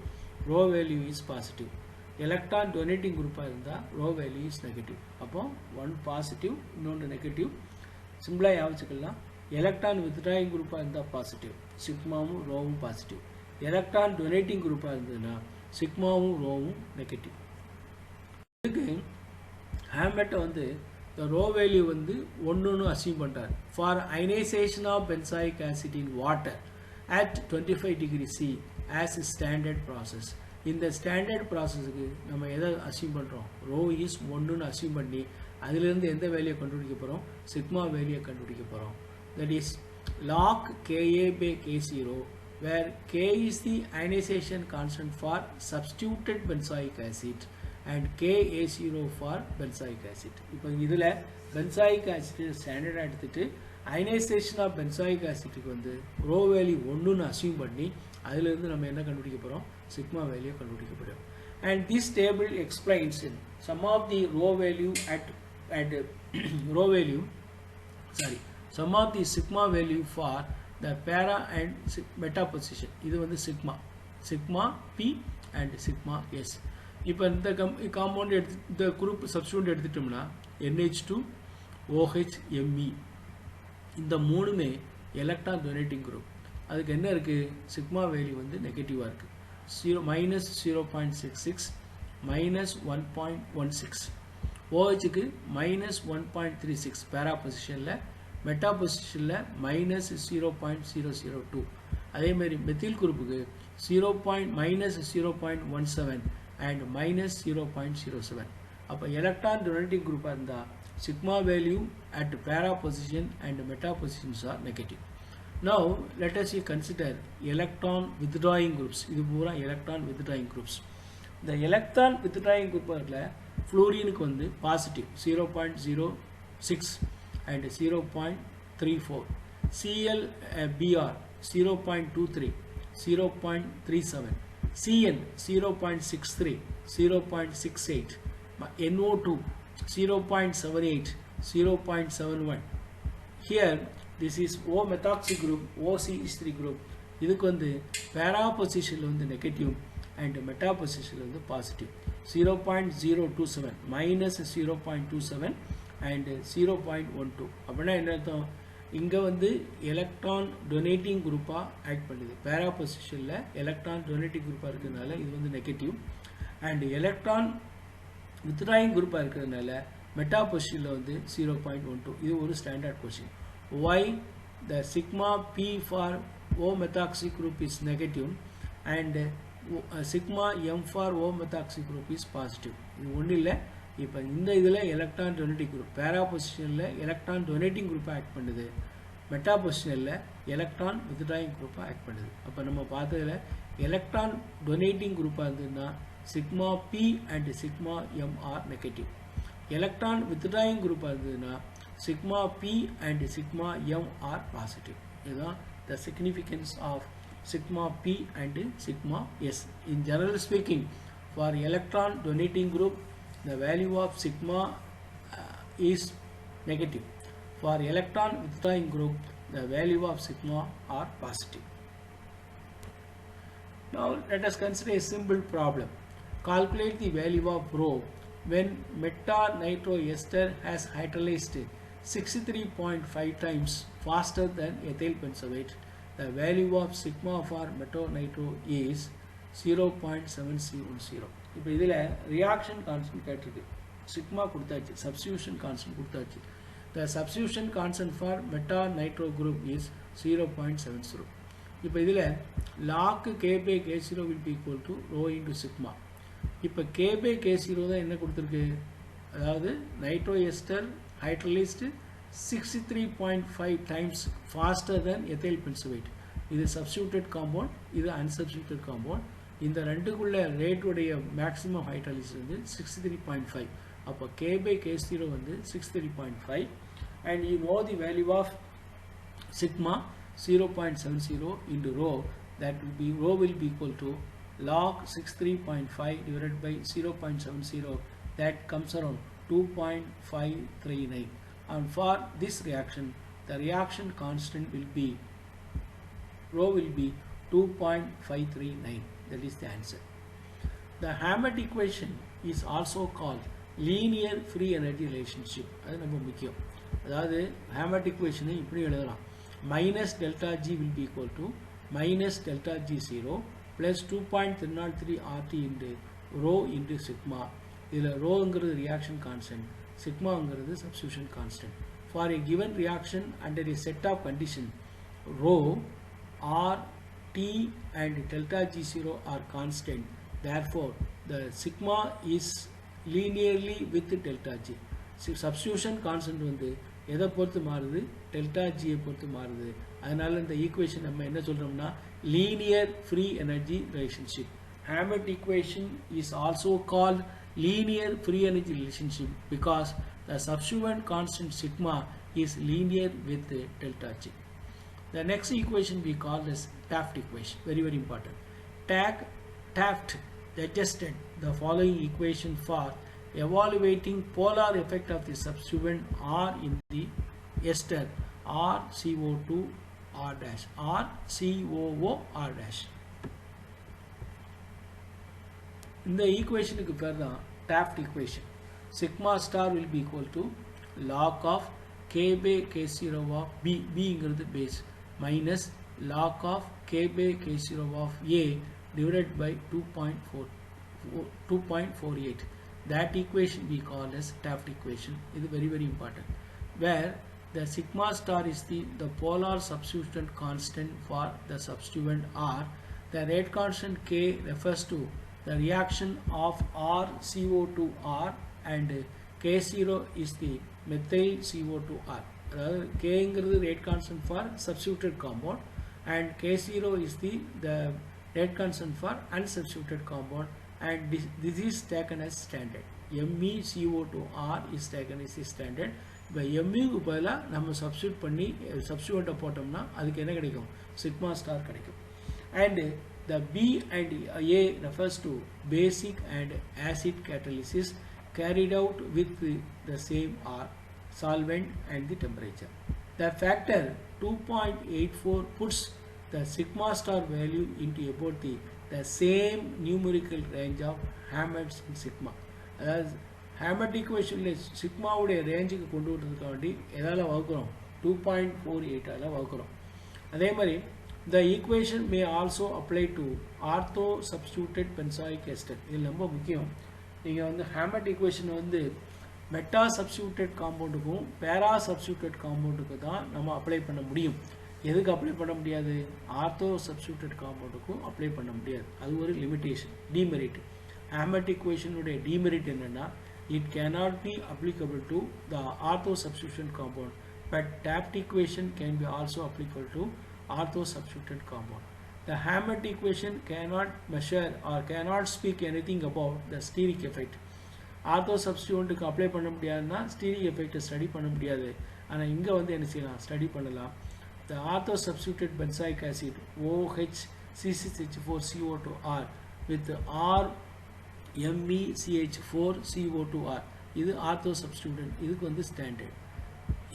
rho value is positive. Electron donating குரூப்பாக இருந்தால் ரோ வேல்யூ இஸ் நெகட்டிவ். அப்போ ஒன் பாசிட்டிவ் இன்னொன்று நெகட்டிவ். சிம்பிளாக ஞாபகம், எலக்ட்ரான் வித்ட்ராயிங் குரூப்பாக இருந்தால் பாசிட்டிவ், சிக்மாவும் ரோவும் பாசிட்டிவ். எலக்ட்ரான் டொனேட்டிங் குரூப்பாக இருந்ததுன்னா சிக்மாவும் ரோவும் நெகட்டிவ். இதுக்கு ஹேமெட்டை வந்து ரோ வேல்யூ வந்து ஒன்று அசீவ் பண்ணுறாரு. For ionisation of benzoic acid in water at 25 degree C as standard process. இந்த ஸ்டாண்டர்ட் ப்ராசஸுக்கு நம்ம எதை அசீவ் பண்ணுறோம், ரோ இஸ் ஒன்றுன்னு அசீவ் பண்ணி அதிலிருந்து எந்த வேல்யூயை கண்டுபிடிக்க போகிறோம், சிக்மா வேல்யூயை கண்டுபிடிக்க போகிறோம். That is log KA by K0 where K is the ionization constant for substituted benzoic acid and KA0 for benzoic acid. இப்போ இதில் benzoic acid standard எடுத்துட்டு ionization of benzoic acid வந்து rho value 1ன்னு assume பண்ணி அதிலிருந்து நம்ம என்ன கண்டுபிடிக்க போகிறோம் sigma value கண்டுபிடிக்க போகிறோம். And this table explains some of the rho value some of the sigma value for the para and meta position. இது வந்து sigma P and sigma S. இப்போ இந்த காம்பவுண்ட் இந்த குரூப் சப்ஸ்டிட்யூட் எடுத்துட்டோம்னா NH2 OH Me இந்த மூணுமே electron donating group. அதுக்கு என்ன இருக்கு சிக்மா வேல்யூ வந்து நெகட்டிவா இருக்கு. -0.66 -1.16. OH க்கு -1.36 பேரா பொசிஷன்ல, மெட்டா பொசிஷன்ல -0.002. அதே மாதிரி மெத்தில் குரூப்புக்கு -0.17 and -0.07. அப்ப எலக்ட்ரான் டொனேட்டிங் குரூப்பா இருந்தா sigma value at para position and meta positions are negative. Now let us consider electron withdrawing groups. இது பூரா electron withdrawing groups. The electron withdrawing group fluorine க்கு வந்து positive 0.06 and 0.34. ClBr 0.23 0.37. Cn 0.63 0.68. NO2 0.78 0.71. Here this is O methoxy group, OCH3 group. இதுக்கு வந்து para position வந்து negative and meta position வந்து positive. 0.027 -0.27 and 0.12. அப்படின்னா என்ன அர்த்தம் இங்க வந்து எலக்ட்ரான் டொனேட்டிங் குரூப்பா ஆக்ட் பண்ணுது. para positionல எலக்ட்ரான் டொனேட்டிங் குரூப்பா இருக்கிறதுனால இது வந்து நெகட்டிவ் and எலக்ட்ரான் withdrawing குரூப்பா இருக்கிறதுனால மெட்டா பொசிஷன்ல வந்து 0.12. இது ஒரு standard question. Why the sigma P for O methoxy group is negative and sigma M for O methoxy group is positive. இது ஒண்ணு இல்ல. இப்போ இந்த இதுல எலக்ட்ரான் டொனேட்டிங் குரூப் பேரா பொசிஷன்ல எலக்ட்ரான் டொனேட்டிங் குரூப்பா ஆக்ட் பண்ணுது. மெட்டா பொசிஷன்ல எலக்ட்ரான் withdrawing குரூப்பா ஆக்ட் பண்ணுது. அப்ப நம்ம பார்த்ததுல எலக்ட்ரான் டொனேட்டிங் குரூப்பா இருந்ததுன்னா sigma P and sigma M are negative. Electron withdrawing group இருந்ததுன்னா sigma P and sigma M are positive. இதுதான் the significance of sigma P and sigma S. In general speaking, for electron donating group, the value of sigma is negative. For electron withdrawing group, the value of sigma are positive. Now let us consider a simple problem. Calculate the value of rho when meta-nitroester has hydrolyzed 63.5 times faster than ethyl benzoate. The value of sigma for meta-nitro is 0.710. இப்போ இதில் reaction constant கேட்டிருக்கு. sigma கொடுத்தாச்சு, substitution constant கொடுத்தாச்சு. The substitution constant for meta-nitro group is 0.70. இப்போ இதில் log K by K0 will be equal to rho into sigma. இப்போ K by K0 தான் என்ன கொடுத்திருக்கு, அதாவது நைட்ரோஎஸ்டர் ஹைட்ரலைஸ்ட் 63.5 times faster than ethyl benzoate. இது substituted compound, இது unsubstituted compound. இந்த ரெண்டுக்குள்ள ரேட்டுடைய மேக்ஸிமம் ஹைட்ரலைசிஸ் வந்து 63.5. அப்போ K by K0 வந்து 63.5 and you know the value of sigma 0.70 into rho, that will be rho will be equal to log 63.5 divided by 0.70, that comes around 2.539. And for this reaction the reaction constant will be rho will be 2.539. that is the answer. The Hammett equation is also called linear free energy relationship. அது ரொம்ப முக்கியம். அதாவது Hammett equation இப்படி எழுதலாம். minus delta G will be equal to minus delta G0 plus 2.303 RT into rho into sigma. இதில் ரோங்கிறது reaction constant, sigmaங்கிறது substitution constant. For a given reaction under a set of condition, rho, R, T and delta G0 are constant. Therefore, the sigma is linearly with delta G. Substitution constant வந்து எதை பொறுத்து மாறுது, delta G பொறுத்து மாறுது. அதனால இந்த equation நம்ம என்ன சொல்றோம்னா linear free energy relationship. Hammett equation is also called linear free energy relationship because the substituent constant sigma is linear with delta G. The next equation we call this Taft equation, very very important. Taft suggested the following equation for evaluating polar effect of the substituent R in the ester RCO2 R dash or COO R dash. In the equation க்கு பேர் தான் Taft equation. Sigma star will be equal to log of K by K0 of B, ங்கிறது base, minus log of K by K0 of A divided by 2.48. That equation we call as Taft equation. It is very very important, where the sigma star is the polar substituent constant for the substituent R. The rate constant K refers to the reaction of RCO2R and K0 is the methyl CO2R. K is rate constant for substituted compound and K0 is the rate constant for unsubstituted compound, and this is taken as standard. MeCO2R is taken as standard. இப்போ எம்மிக்கு பதிலாக நம்ம substitute பண்ணி சப்ஸ்டியூட்டை போட்டோம்னா அதுக்கு என்ன கிடைக்கும்? Sigma star கிடைக்கும். And the B and A refers to basic and acid catalysis carried out with the same R, solvent and the temperature. The factor 2.84 puts the sigma star value into about the same numerical range of Hammond's sigma. As Hammond equation sigma உடைய ரேஞ்சுக்கு கொண்டு வரதுக்காண்டி எதால வகுக்கிறோம்? 2.48 ஆல வகுக்கிறோம். அதே மாதிரி the equation may also apply to ortho substituted benzoic ester. இதில் ரொம்ப முக்கியம். நீங்கள் வந்து Hammond equation வந்து மெட்டா சப்ஸ்டியூட்டட் காம்பவுண்டுக்கும் பேரா சப்ஸ்டியூட்டட் காம்பவுண்டுக்கு தான் நம்ம அப்ளை பண்ண முடியும். எதுக்கு அப்ளை பண்ண முடியாது? ஆர்த்தோ சப்ஸ்டியூட்டட் காம்பவுண்டுக்கும் அப்ளை பண்ண முடியாது. அது ஒரு லிமிட்டேஷன், டிமெரிட். Hammond equation உடைய டிமெரிட் என்னன்னா, it cannot be applicable to the ortho substitution compound, but Taft equation can be also applicable to ortho substituted compound. The Hammond equation cannot measure or cannot speak anything about the steric effect. Ortho substituent க்கு apply பண்ண முடியாதுன்னா steric effect study பண்ண முடியாது. ஆனால் இங்கே வந்து என்ன செய்யலாம்? ஸ்டடி பண்ணலாம். The ortho substituted benzoic acid OHC6H4CO2R with R MECH4CO2R, இது ஆர்த்தோ சப்ஸ்டியூட். இதுக்கு வந்து ஸ்டாண்டர்ட்.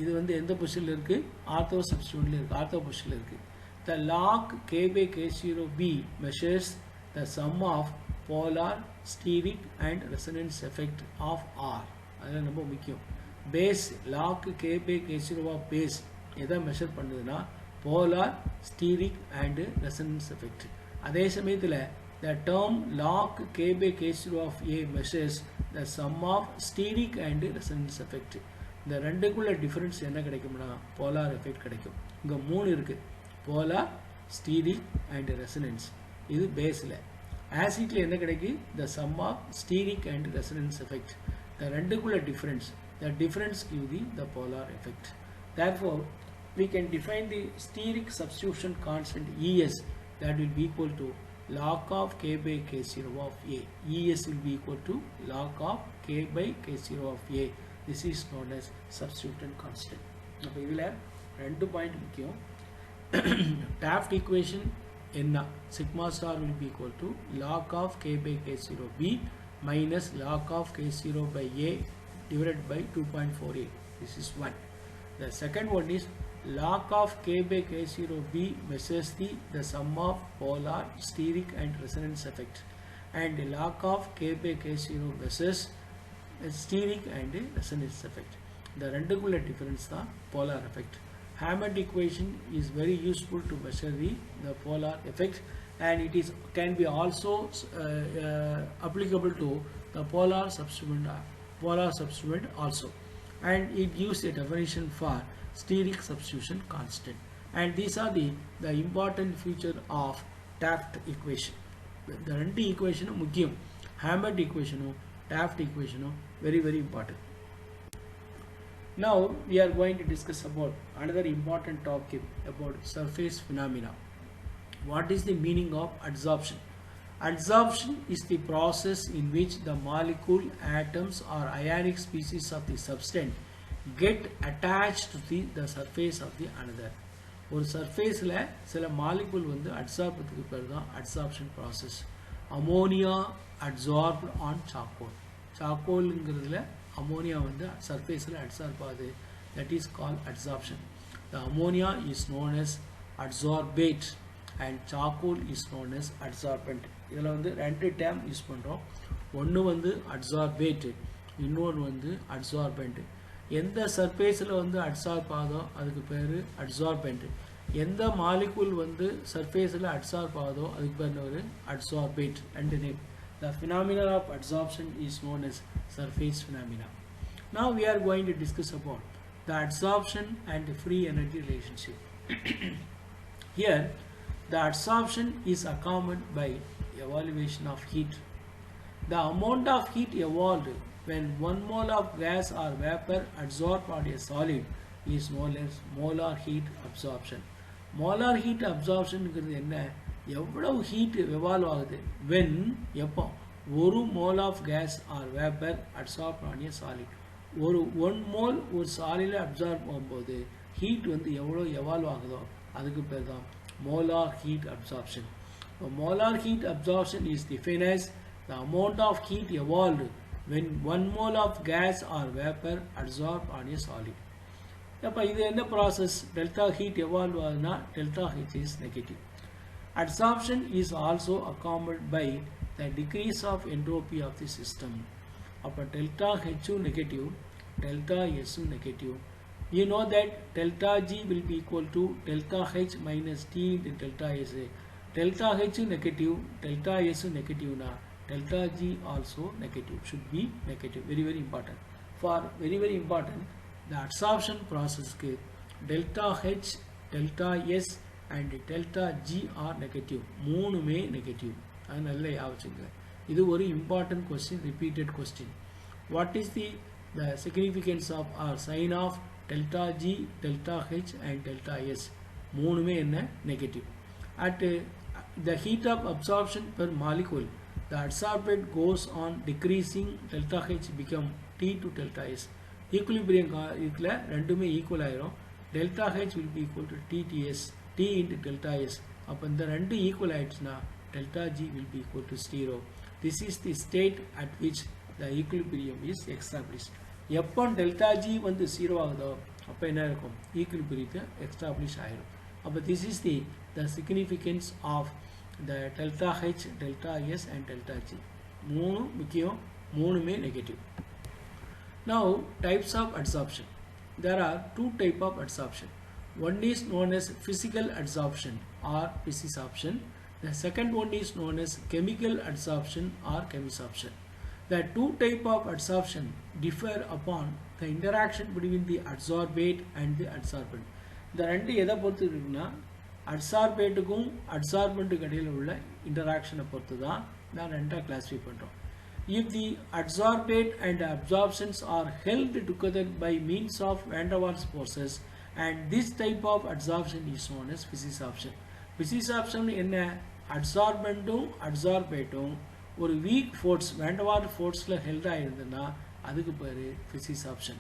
இது வந்து எந்த பொசிஷனில் இருக்குது? ஆர்த்தோ சப்ஸ்டியூட்டில் இருக்குது, ஆர்த்தோ பொசிஷனில் இருக்குது. The log K by K0B measures the sum of polar, steric and resonance effect of R. அதெல்லாம் ரொம்ப முக்கியம். Base log K by K0 of base எதை மெஷர் பண்ணுதுன்னா polar, steric and resonance effect. அதே சமயத்தில் the term log K by K0 of A measures the sum of steric and resonance effect. இந்த ரெண்டுக்குள்ள difference என்ன கிடைக்கும்னா போலார் எஃபெக்ட் கிடைக்கும். இங்கே 3 இருக்குது, போலார், ஸ்டீரிக் அண்ட் ரெசனன்ஸ். இது பேஸில். ஆசிட்டில் என்ன கிடைக்கும்? the sum of steric and resonance effect. இந்த ரெண்டுக்குள்ள difference, the difference give the polar effect. Therefore we can define the steric substitution constant ES, that will be equal to log of K by K0 of A. ES will be equal to log of K by K0 of A. This is known as substituent constant. அப்போ இதில் 2 point முக்கியம். Taft equation என்ன? sigma star will be equal to log of K by K0 B minus log of K0 by A divided by 2.48. This is 1. The second one is log of K by K0 B measures the sum of polar, steric and resonance effect, and log of K by K0 measures steric and resonance effect. The ரெண்டுக்குள்ள difference தான் polar effect. Hammond equation is very useful to measure the polar effect, and it is can be also applicable to the polar substituent also, and it gives a definition for steric substitution constant. And these are the important feature of Taft equation. The ரெண்டு equation முக்கியம். Hammond equation, Taft equation, very very important. Now we are going to discuss about another important topic about surface phenomena. What is the meaning of adsorption? Adsorption is the process in which the molecule, atoms or ionic species of the substance get attached to the surface of the another. ஒரு சர்ஃபேஸில் சில molecule வந்து அட்சார்பத்துக்கு பேர் தான் adsorption process. Ammonia adsorbed on charcoal. சார்கோலுங்கிறதுல ammonia வந்து சர்ஃபேஸில் அட்சார்ப் ஆகுது. That is call adsorption. The ammonia is known as adsorbate and charcoal is known as adsorbent. இதில் வந்து ரெண்டு டேம் யூஸ் பண்ணுறோம். ஒன்று வந்து அட்சார்பேட்டு, இன்னொன்று வந்து அட்சார்பண்ட். எந்த சர்ஃபேஸில் வந்து அட்சார்ப் ஆகுதோ அதுக்கு பேர் அட்சார்பண்ட். எந்த மாலிகுல் வந்து சர்ஃபேஸில் அட்சார்ப் ஆகுதோ அதுக்கு பேர் ஒரு அட்சார்பேட். ரெண்டு name. The phenomena of adsorption is known as surface phenomena. Now we are going to discuss about the adsorption and the free energy relationship. Here the adsorption is accompanied by evaluation of heat. The amount of heat evolved when 1 mole of gas or vapor adsorbed on a solid is known as molar heat absorption. Molar heat absorption ங்கிறது என்ன? எவ்வளவு heat evolve ஆகுது when எப்போ ஒரு mole of gas or vapour adsorb on a solid. ஒரு 1 mole ஒரு சாலிடில் absorb ஆகும்போது heat வந்து எவ்வளோ எவால்வ் ஆகுதோ அதுக்கு பேர் தான் molar heat absorption. Molar heat absorption is defined as the amount of heat evolved when 1 mole of gas or vapor adsorbed on a solid. அப்போ இது என்ன ப்ராசஸ்? டெல்டா ஹீட் எவால்வ் ஆகுதுன்னா delta H is negative. Adsorption is also accompanied by the decrease of entropy of the system. அப்போ delta H negative, delta S negative. You know that delta G will be equal to delta H minus T into delta S. Delta H negative, delta S negative na delta G also negative, should be negative. Very very important. For very very important, the adsorption process ke delta H, delta S and delta G are negative. மூணுமே negative. அது நல்ல ஞாபகம். இது ஒரு important question, repeated question. What is the significance of or sign of delta G, delta H and delta S? மூணுமே என்ன? Negative. At the heat of absorption per molecule, the adsorbent goes on decreasing. Delta H become T to delta S. Equilibrium இதுல ரெண்டுமே equal ஆயிரும். Delta H will be equal to TTS, T into delta S. அப்போ இந்த ரெண்டு equal ஆயிடுச்சுன்னா delta G will be equal to 0. This is the state at which the equilibrium is established. எப்போ delta G வந்து 0 ஆகுதோ அப்போ என்ன இருக்கும்? ஈக்குலிபிரியத்தை எஸ்டாப்ளிஷ் ஆயிரும். அப்போ this is the significance of the delta H, delta S and delta G. மூணு முக்கியம், மூணுமே negative. Now types of adsorption. There are two types of adsorption. One is known as physical adsorption or physisorption. The second one is known as chemical adsorption or chemisorption. The two types of adsorption differ upon the interaction between the adsorbate and the adsorbent. இந்த ரெண்டு எதை பொறுத்து இருக்குன்னா அட்சார்பேட்டுக்கும் அட்சார்பண்ட்டுக்கு இடையில் உள்ள இன்டராக்ஷனை பொறுத்து தான் நான் ரெண்டாக கிளாஸிஃபை பண்ணுறோம். If the adsorbate and absorptions are held together by means of van der Waals forces, and this type of adsorption is known as physisorption. Physisorption என்ன? அட்சார்பண்ட்டும் அட்சார்பேட்டும் ஒரு weak force van der Waals ஃபோர்ஸில் held ஆகிருந்ததுன்னா அதுக்கு பேர் physisorption.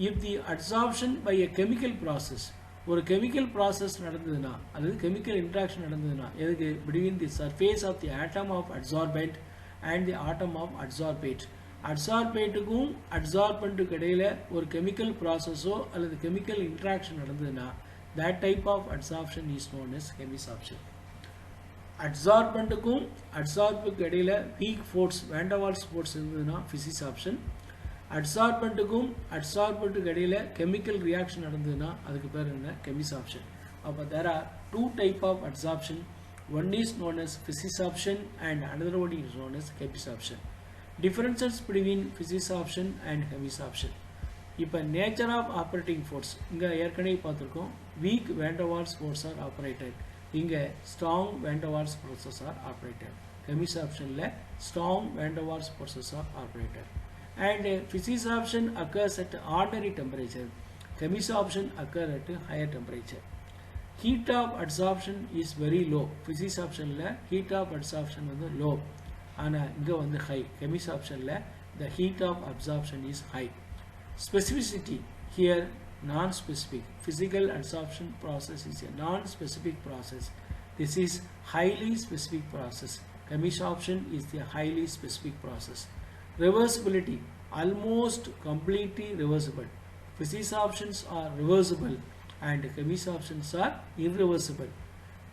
If the adsorption by a chemical process, ஒரு chemical process நடந்ததுன்னா அல்லது கெமிக்கல் இன்ட்ராக்ஷன் நடந்ததுன்னா எதுக்கு? between the surface of the atom of adsorbent and the atom of adsorbate. அட்சார்பேட்டுக்கும் அட்சார்பண்ட்டுக்கு இடையில் ஒரு கெமிக்கல் ப்ராசஸோ அல்லது கெமிக்கல் இன்ட்ராக்ஷன் நடந்ததுன்னா that type of adsorption is known as chemisorption. அட்சார்பண்ட்டுக்கும் அட்சார்புக்கு இடையில் week force van der Waals force இருந்ததுன்னா physisorption. அட்சார்பண்ட்டுக்கும் அட்சார்பண்ட்டுக்கு இடையில் chemical reaction நடந்ததுன்னா அதுக்கு பேர் என்ன? chemisorption. அப்போ there are two types of adsorption. One is known as physisorption and another one is known as chemisorption. Differences between physisorption and chemisorption. இப்போ nature of operating force இங்கே ஏற்கனவே பார்த்துருக்கோம். Weak van der Waals force are operated. இங்கே strong van der Waals forces are operated. chemisorptionல strong van der Waals forces are operated. And physisorption occurs at ordinary temperature. Chemisorption occurs at higher temperature. heat of adsorption is very low. Physics option la heat of adsorption வந்து low. ஆனா இங்க வந்து high. Chemistry option la the heat of absorption is high. Specificity here non-specific. Physical adsorption process is a non-specific process. This is highly specific process. Chemistry option is the highly specific process. Reversibility almost completely reversible. Physics options are reversible and chemistry options are irreversible.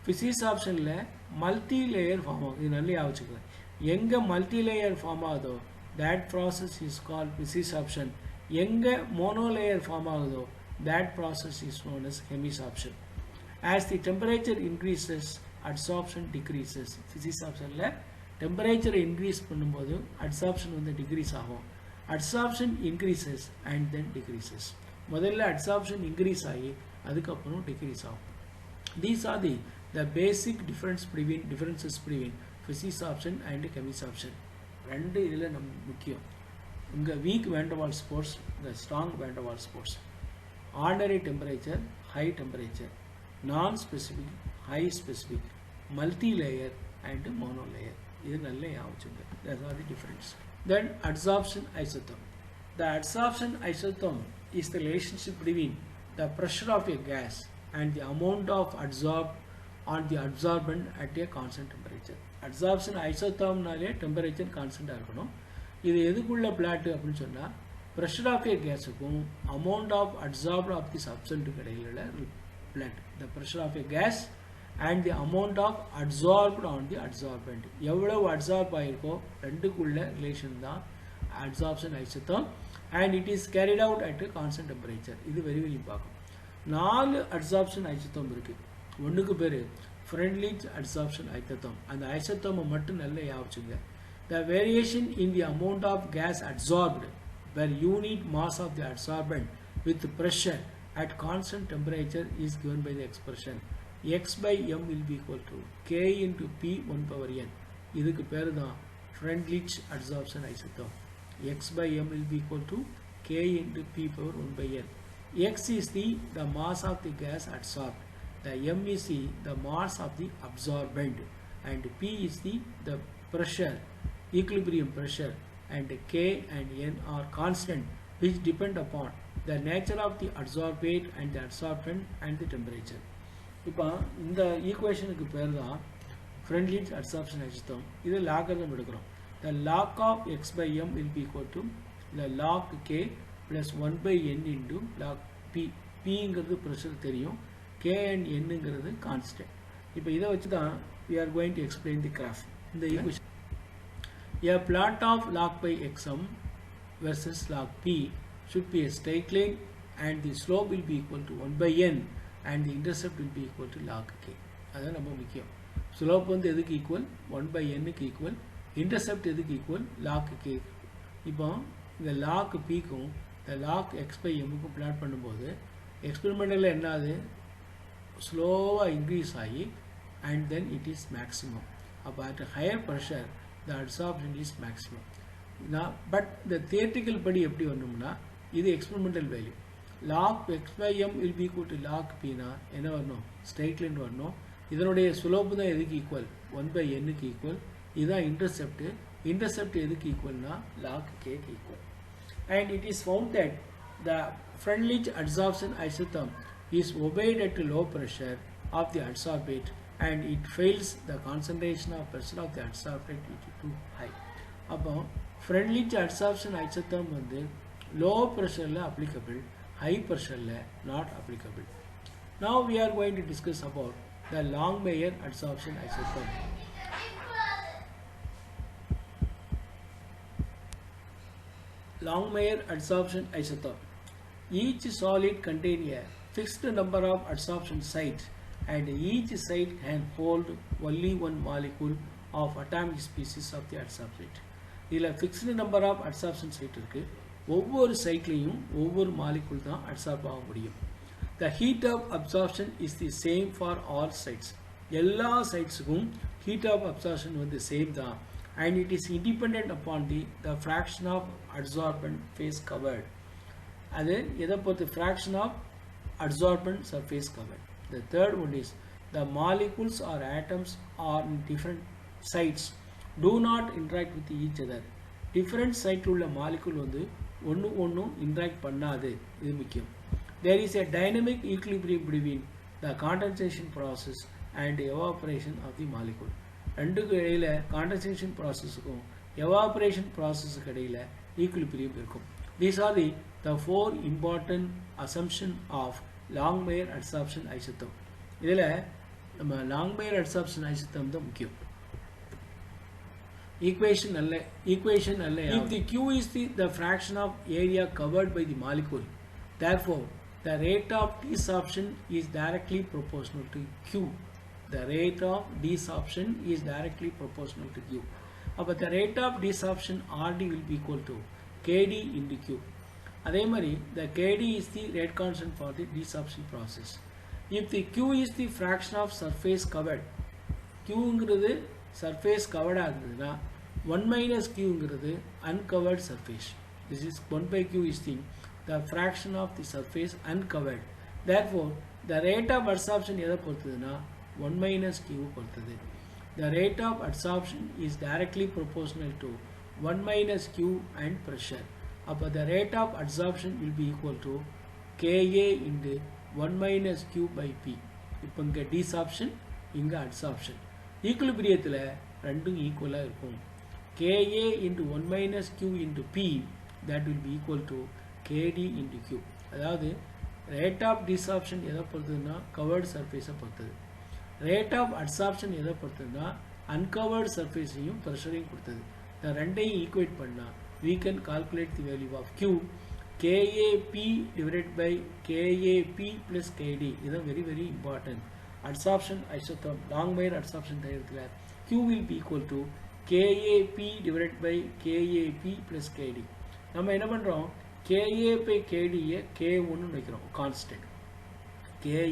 Physics option la multi-layer form ஆகும். இது நல்லா ஞாபகம் எங்க multi-layer form ஆகுதோ that process is called physics option. எங்க mono-layer form ஆகுதோ that process is known as chemistry option. As the temperature increases, adsorption decreases. Physics option la temperature increase பண்ணும்போது adsorption வந்து decrease ஆகும். Adsorption increases and then decreases. முதல்ல adsorption increase ஆகி அதுக்கப்புறம் decrease ஆகும். These are the basic differences between physics option and chemistry option. ரெண்டு இதுல நம்ம முக்கியம். இங்க weak van der Waals force, the strong van der Waals force. Ordinary temperature, high temperature. Non-specific, high specific, multi-layer and mono-layer. இது நல்ல ஞாபகம். Those are the difference. Then adsorption isotherm. The adsorption isotherm is the relationship between the pressure of a gas and the amount of adsorbed on the absorbent at a constant temperature. Adsorption isotherm நாலே temperature constant இருக்கணும். இது எதுக்குள்ள plot அப்படின்னு சொன்னா pressure of a gasக்கும் amount of adsorbed of the substance இடையில plot. The pressure of a gas and the amount of adsorbed on the adsorbent. எவ்வளவு adsorb ஆயிருக்கோ ரெண்டுக்குள்ள relation தான் adsorption isotherm and it is carried out at a constant temperature. இது very important. 4 adsorption isotherm இருக்கு. ஒண்ணுக்கு பேரு Freundlich adsorption isotherm. அந்த isotherm மட்டும் நல்லா ஞாபகம். The variation in the amount of gas adsorbed per unit mass of the adsorbent with pressure at constant temperature is given by the expression x by m will be equal to k into p 1 power n. இதுக்கு பேரு தான் Freundlich adsorption isotherm. X by m will be equal to k into p power 1 by n. X is the mass of the gas adsorbed. The m is the mass of the absorbent and p is the pressure, equilibrium pressure, and k and n are constant which depend upon the nature of the adsorbate and the adsorbent and the temperature. இப்போ இந்த ஈக்குவேஷனுக்கு பேர் தான் Freundlich adsorption isotherm. இது logarithm எடுக்கிறோம். The log of x by m will be equal to the log k plus 1 by n into log p. p ங்கிறது pressure தெரியும், k and n ங்கிறது constant. இப்போ இதை வச்சு தான் we are going to explain the graph. இந்த equation a plot of log by xm versus log p should be a straight line and the slope will be equal to 1 by n and the intercept will be equal to log k. அதான் ரொம்ப முக்கியம். Slope வந்து எதுக்கு equal 1 by n க்கு equal, intercept எதுக்கு equal log k. இப்போ இந்த log p க்கும் இந்த log x by m க்கும் பிளாட் பண்ணும்போது எக்ஸ்பெரிமெண்டலில் என்னது ஸ்லோவாக இன்க்ரீஸ் ஆகி and then it is maximum. அப்போ at a higher pressure the adsorption is maximum. But the theoretical படி எப்படி வரணும்னா இது experimental value. log x by m will be equal to log p னா என்ன வரணும், ஸ்ட்ரெயிட் லைன் வரணும். இதனுடைய ஸ்லோப் தான் எதுக்கு ஈக்குவல் 1 by n க்கு ஈக்குவல். இதுதான் இன்டர்செப்ட். இன்டர்செப்ட் எதுக்கு ஈக்குவல்னா log k க்கு equal. And it is found that the Freundlich adsorption isotherm is obeyed at low pressure of the adsorbate and it fails the concentration of pressure of the adsorbate is too high. அப்போ Freundlich adsorption isotherm வந்து low pressure ல applicable, high pressure ல not applicable. Now we are going to discuss about the Longmeyer adsorption isotherm. Longmeyer adsorption isotherm. Each solid contains a fixed number of adsorption sites and each site can hold only one molecule of atomic species of the adsorbate. இதில் fixed number of adsorption site இருக்கு. ஒவ்வொரு சைட்லையும் ஒவ்வொரு molecule தான் adsorb ஆக முடியும். The heat of absorption is the same for all sites. எல்லா சைட்ஸுக்கும் heat of absorption வந்து same தான் and it is independent upon the fraction of adsorbent phase covered. அது எதை பொறுத்து fraction of adsorbent surface covered. The third one is the molecules or atoms are in different sites do not interact with each other. Different site உள்ள molecule வந்து ஒன்னும் interact பண்ணாது. இது முக்கியம். There is a dynamic equilibrium between the condensation process and evaporation of the molecule. ரெண்டுக்கு இடையில condensation processக்கும் evaporation processக்கு இடையில equilibrium இருக்கும். These are the four important assumption of Longmire adsorption isotherm. இதில் நம்ம Longmire adsorption isotherm தான் முக்கியம். Equation அல்ல. If the Q is the fraction of area covered by the molecule, therefore the rate of desorption is directly proportional to Q. The rate of desorption is directly proportional to Q. But the rate of desorption RD will be equal to KD into Q. அதே மாதிரி the KD is the rate constant for the desorption process. If the Q is the fraction of surface covered, Qங்கிறது surface covered ஆகுதுன்னா 1 minus Qங்கிறது uncovered surface. This is 1 by Q is the fraction of the surface uncovered. Therefore, the rate of adsorption எதை பொறுத்ததுன்னா 1 minus Q பொறுத்தது. The rate of adsorption is directly proportional to 1 minus Q and pressure. அப்போ the rate of adsorption will be equal to Ka into 1 minus Q by P. இப்போ இங்கே desorption, இங்கே adsorption. ஈக்குலிபிரியத்தில் ரெண்டும் ஈக்குவலாக இருக்கும். Ka into 1 minus Q into P, that will be equal to Kd into Q. அதாவது rate of desorption எதை பொறுத்ததுன்னா covered surface பொறுத்தது. Rate of adsorption எதை பொறுத்ததுன்னா uncovered surfaceையும் pressureையும் கொடுத்தது. இந்த ரெண்டையும் ஈக்குவேட் பண்ணால் we can calculate the value of Q. Kap divided by Kap plus Kd. இது very very important. Adsorption isotherm, Longmire adsorption theorem, Q will be equal to Kap divided by Kap plus Kd. நம்ம என்ன பண்றோம்? Ka by Kd K1 வைக்கிறோம் constant. Ka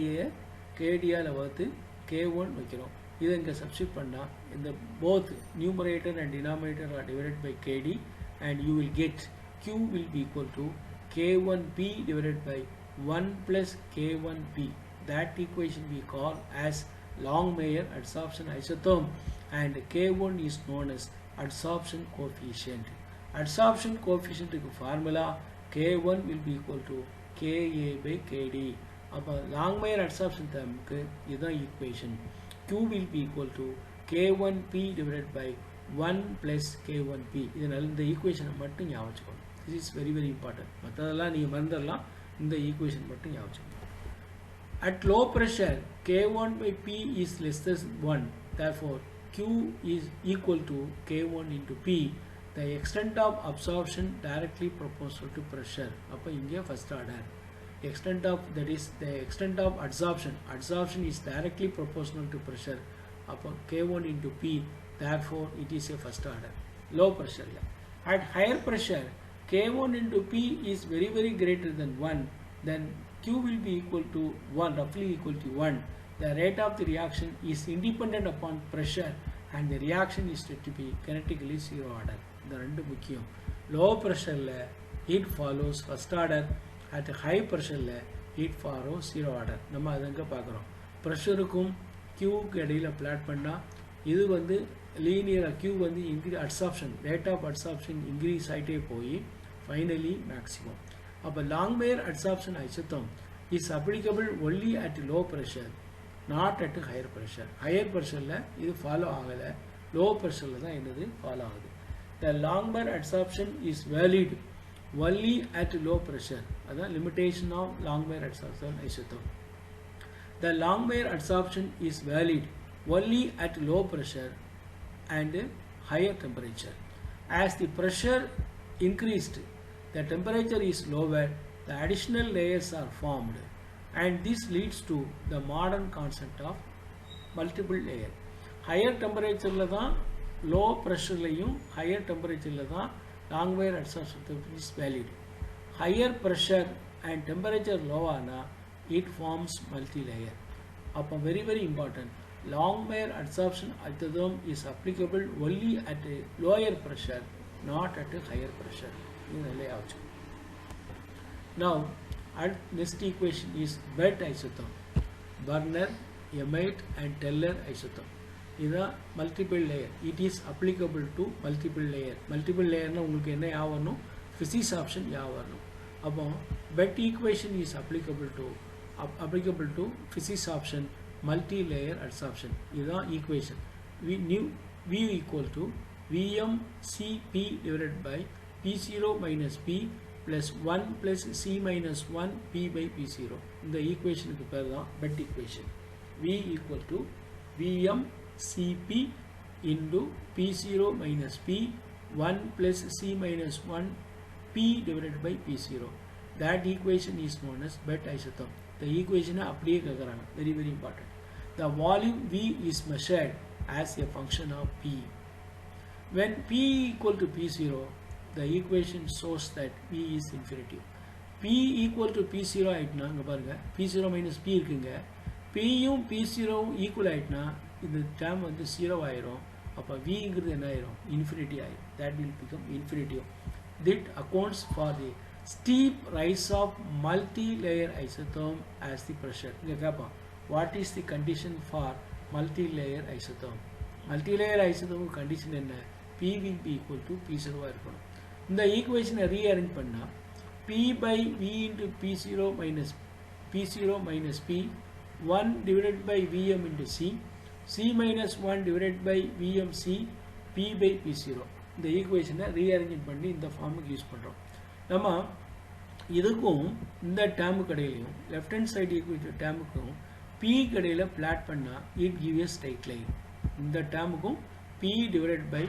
Kd ஆல வகுத்து K1 வைக்கிறோம். இதை இங்க சப்ஸ்டிட்யூட் பண்ணா இந்த both numerator and denominator are divided by Kd and you will get Q will be equal to K1p divided by 1 plus K1p. That equation we call as Longmire adsorption isotherm, and K1 is known as adsorption coefficient. Adsorption coefficient formula K1 will be equal to Ka by Kd. அப்போ Longmire adsorption termக்கு இதுதான் equation. Q will be equal to K1p divided by 1 plus K1p. இதனால இந்த equation மட்டும் ஞாபகம் வச்சுக்கணும். This is very very important. மற்றதெல்லாம் நீங்கள் மறந்துடலாம், இந்த equation மட்டும் ஞாபகம் வச்சுக்கணும். At low pressure, K1 by P is less than 1. Therefore, Q is equal to K1 into P. The extent of absorption directly proportional to pressure. அப்போ இங்கே first order. Extent of, that is the extent of adsorption. Adsorption is directly proportional to pressure. அப்போ K1 into P. Therefore, it is a first order. Low pressure. At higher pressure, K1 into P is very very greater than 1. Then Q will be equal to 1, roughly equal to 1. The rate of the reaction is independent upon pressure and the reaction is said to be kinetically zero order. The ரெண்டு முக்கியம். Low pressure heat follows first order. At high pressure heat follows zero order. நம்ம அதங்க பார்க்குறோம். ப்ரெஷருக்கும் Qக்கு இடையில plot பண்ணால் இது வந்து linear. Q வந்து adsorption, rate of adsorption increase ஆகிட்டே போய் finally maximum. அப்போ Longmire adsorption isotherm is applicable only at low pressure, not at higher pressure. Higher pressure இது follow ஆகலை, low pressure தான் என்னது follow ஆகுது. The Longmire adsorption is valid only at low pressure. அதான் limitation of Longmire adsorption isotherm. The Longmire adsorption is valid only at low pressure and higher temperature. As the pressure increased, the temperature is lower, the additional layers are formed, and this leads to the modern concept of multiple layer. Higher temperature தான் low pressure லையும் higher temperature தான் Longmire adsorption is valid. Higher pressure and temperature low ஆனா it forms multi-layer. அப்போ very very important. Longmire adsorption isotherm is applicable only at a lower pressure, not at a higher pressure. Now, next equation is bed isotherm. Werner, Emmett and Teller isotherm. இதுதான் multiple layer. It is applicable to multiple layer. Multiple லேயர்னால் உங்களுக்கு என்ன யா வரணும், physisorption யா வரணும். அப்போ BET equation is applicable to physisorption multi layer adsorption. இதுதான் equation. V equal to VmCp divided by P0 minus P plus 1 plus C minus 1 P by P0. இந்த ஈக்குவேஷனுக்கு பேர் தான் BET equation. V equal to VmCp into P0 minus P 1 plus C minus 1 P divided by P0. That equation is known as bet isotherm. The equation அப்படியே கேக்குறாங்க. Very very important. The volume V is measured as a function of P. When P equal to P0, the equation shows that P is infinitive. P equal to P0 ஆயிட்டுனா இங்க பாருங்க P0 minus P இருக்குங்க. Pயும் P0 equal ஆயிட்டுனா இந்த term வந்து 0 ஆயிரும். அப்போ Vங்கிறது என்ன ஆயிரும், infinity ஆயிரும். That will become infinitive. That accounts for the steep rise of multi-layer isotherm as the pressure. இங்க கேட்பான், what is the condition for multi-layer isotherm? Multi-layer isotherm condition என்ன, P will be equal to P0 இருக்கணும். இந்த ஈக்குவேஷனை rearrange பண்ணா P by V into P0 minus P 1 divided by Vm into C minus 1 divided by VmC P by P0. இந்த ஈக்குவேஷனை rearrange பண்ணி இந்த ஃபார்முக்கு யூஸ் பண்ணுறோம். நம்ம இதுக்கும் இந்த டேர்முக்கு இடையிலையும் லெஃப்ட் ஹேண்ட் சைடு ஈக்குவேஷன் டேர்முக்கும் P கடையில் பிளாட் பண்ணால் it give a straight line. இந்த டேர்முக்கும் P divided by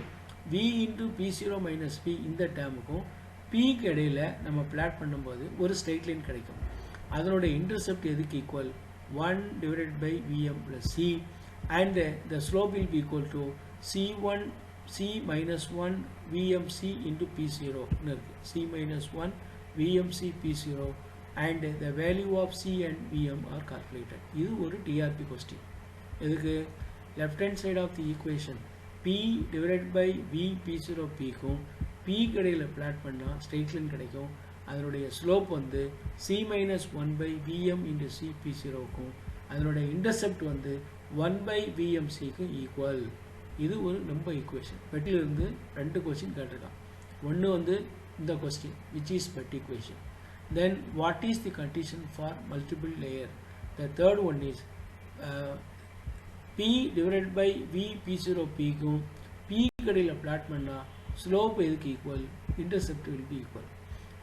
V into P0 minus P இந்த டேர்முக்கும் P கடையில் நம்ம பிளாட் பண்ணும்போது ஒரு ஸ்ட்ரைட் லைன் கிடைக்கும். அதனோட இன்டர்செப்ட் எதுக்கு equal, 1 divided by Vm plus C, and the slope will be equal to C minus 1 VmC into P0. C minus 1 VmC P0 and the value of C and Vm are calculated. இது ஒரு TRP question. இதுக்கு left hand side of the equation P divided by V P0 P க்கும் P கடையில் plot பண்ணால் straight line கிடைக்கும். அதனுடைய slope வந்து C minus 1 by Vm into C P0க்கும் அதனுடைய இன்டர்செப்ட் வந்து 1 by VmCக்கு ஈக்குவல். இது ஒரு நம்ம ஈக்குவேஷன். பெட்டிலிருந்து ரெண்டு கொஸ்டின் கேட்டிருக்கான். ஒன்று வந்து இந்த question which is bet equation. Then what is the condition for multiple layer? The third one is P divided by V P0 Pக்கும் P கடையில் பிளாட் பண்ணால் ஸ்லோப் எதுக்கு ஈக்குவல், intercept will be equal.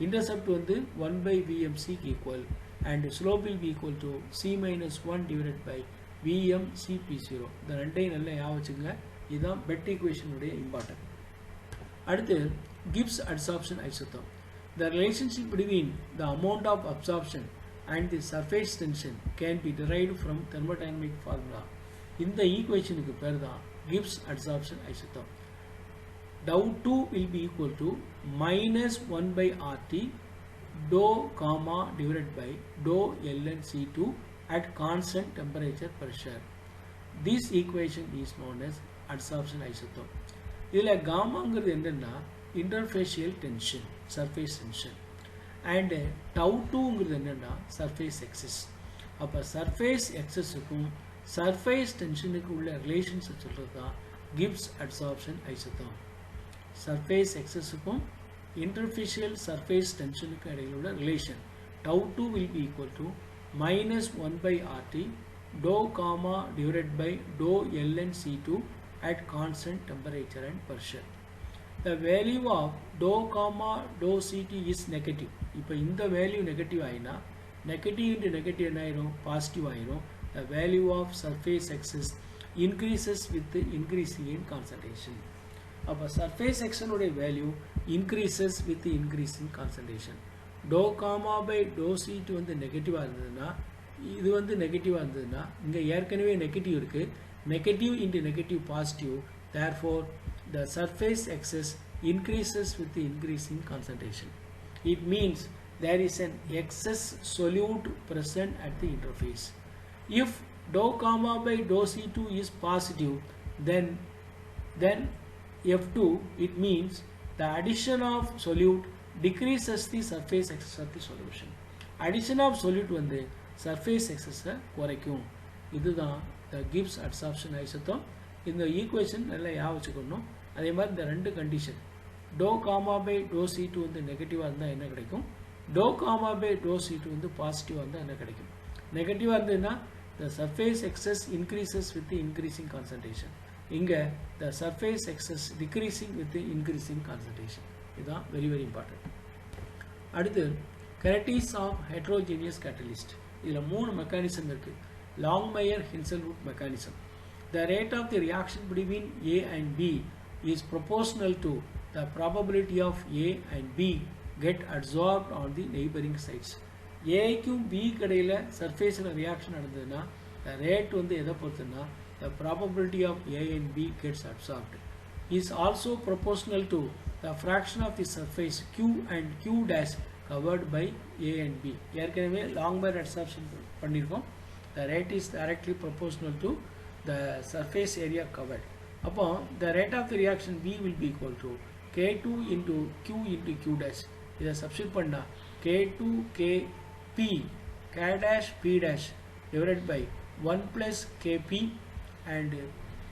Intercept வந்து 1 by VmCக்கு ஈக்குவல் and slope will be equal to C minus 1 divided by VmC P0. இந்த ரெண்டையும் நல்லா ஞாபகம் வச்சுங்க. இதுதான் பெட் ஈக்குவேஷன் உடைய இம்பார்ட்டன்ட். அடுத்து Gibbs adsorption isotherm. The relationship between the amount of absorption and the surface tension can be derived from thermodynamic formula. இந்த ஈக்குவேஷனுக்கு பேர் தான் Gibbs adsorption ஐசோதர்ம். Dou 2 will be equal to minus 1 by RT dou gamma divided by dou ln C2 at constant temperature pressure. This equation is known as adsorption isotherm. இதில் காமாங்கிறது என்னன்னா interfacial tension, surface tension, and tau 2ங்கிறது என்னன்னா surface excess. அப்போ surface excessக்கும் surface tensionக்கு உள்ள relations சொல்கிறது தான் Gibbs adsorption isotherm. surface excessக்கும் interfacial surface tensionக்கு இடையில் உள்ள relation tau 2 will be equal to minus 1 by RT dou gamma divided by dou ln C2 at constant temperature and pressure. The value of dou gamma dou CT is negative. இப்போ இந்த value negative ஆயினா negative into negative என்ன ஆயிரும், positive ஆயிரும். The value of surface excess increases with increasing in concentration. அப்போ surface excess உடைய value increases with increasing concentration. dou gamma by dou C2 வந்து நெகட்டிவாக இருந்ததுன்னா இது வந்து நெகட்டிவாக இருந்ததுன்னா இங்கே ஏற்கனவே நெகட்டிவ் இருக்குது, negative into negative positive. therefore the surface excess increases with the increasing concentration. It means there is an excess solute present at the interface. If dou gamma by dou C2 is positive, then F2, it means the addition of solute decreases the surface excess of the solution. Addition of solute வந்து surface excess குறைக்கும். இதுதான் the Gibbs adsorption isotherm. இந்த equation நல்லா ஞாபகம் வச்சுக்கணும். அதே மாதிரி இந்த ரெண்டு condition do gamma by do C2 வந்து நெகட்டிவாக இருந்தால் என்ன கிடைக்கும், to gamma by do C2 வந்து பாசிட்டிவாக இருந்தால் என்ன கிடைக்கும். நெகட்டிவாக இருந்ததுன்னா the surface excess increases with the increasing concentration. இங்கே the surface excess decreasing with the increasing concentration. இதுதான் very very important. அடுத்து kinetics of heterogeneous catalyst. இதில் மூணு மெக்கானிசம் இருக்குது. Longmire-Hinshelwood mechanism. The rate of the reaction between A and B is proportional to the probability of A and B get adsorbed on the neighboring sites. A க்கும் B கடையில் சர்ஃபேஸில் reaction நடந்ததுன்னா the rate வந்து எதை பொறுத்துன்னா the probability of A and B gets absorbed is also proportional to the fraction of the surface Q and Q dash covered by A and B. ஏற்கனவே Longmire adsorption பண்ணியிருக்கோம். The rate is directly proportional to the surface area covered. Upon the rate of the reaction B will be equal to K2 into Q dash. இதை substitute பண்ணா K2 Kp K dash P dash divided by 1 plus Kp and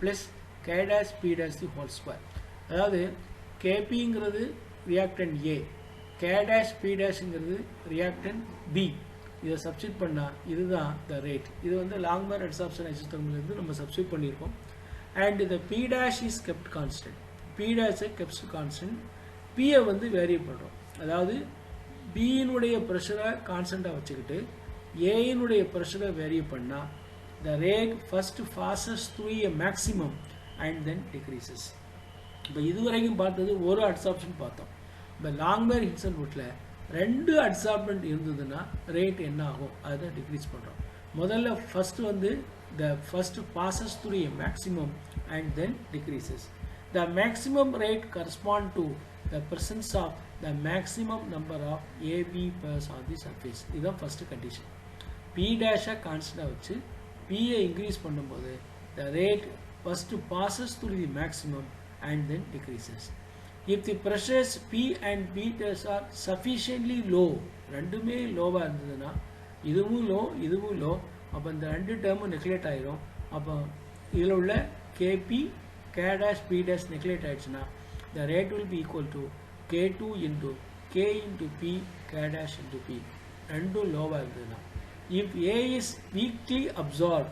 plus K dash P dash the whole square. அதாவது Kpங்கிறது reactant A, K dash P dashங்கிறது reactant B. இதை substitute பண்ணால் இதுதான் the rate. இது வந்து Longmire adsorption isothermலேருந்து நம்ம substitute பண்ணியிருக்கோம். and the P dash is kept constant. P dash kept constant. P வந்து vary பண்ணுறோம். அதாவது B இனுடைய ப்ரெஷரை கான்ஸ்டண்ட்டாக வச்சுக்கிட்டு A இனுடைய ப்ரெஷரை வேரி பண்ணால் the rate first passes through a maximum and then decreases. இப்போ இதுவரைக்கும் பார்த்தது ஒரு அட்சார்ப்ஷன் பார்த்தோம். இப்போ Longmire-Hinshelwoodல ரெண்டு அட்சார்ப்மெண்ட் இருந்ததுன்னா ரேட் என்ன ஆகும் அதை டிக்ரீஸ் பண்ணுறோம். முதல்ல ஃபர்ஸ்ட் வந்து the first passes through a maximum and then decreases. The maximum rate correspond to the presence of the maximum number of AB pairs on the surface. இதுதான் first condition. P dash கான்ஸ்டன்டாக வச்சு P increase பண்ணும்போது the rate first passes through the maximum and then decreases. If the pressures P and B dash are sufficiently low, ரெண்டுமே லோவாக இருந்ததுன்னா இதுவும் low, அப்போ இந்த ரெண்டு டேர்மும் நெக்லேட் ஆயிரும். அப்போ இதில் உள்ள Kp K dash P dash நெக்லேட் ஆயிடுச்சுன்னா the rate will be equal to K2 into K into P K dash into P. ரெண்டும் லோவாக இருந்ததுன்னா if A is weakly absorbed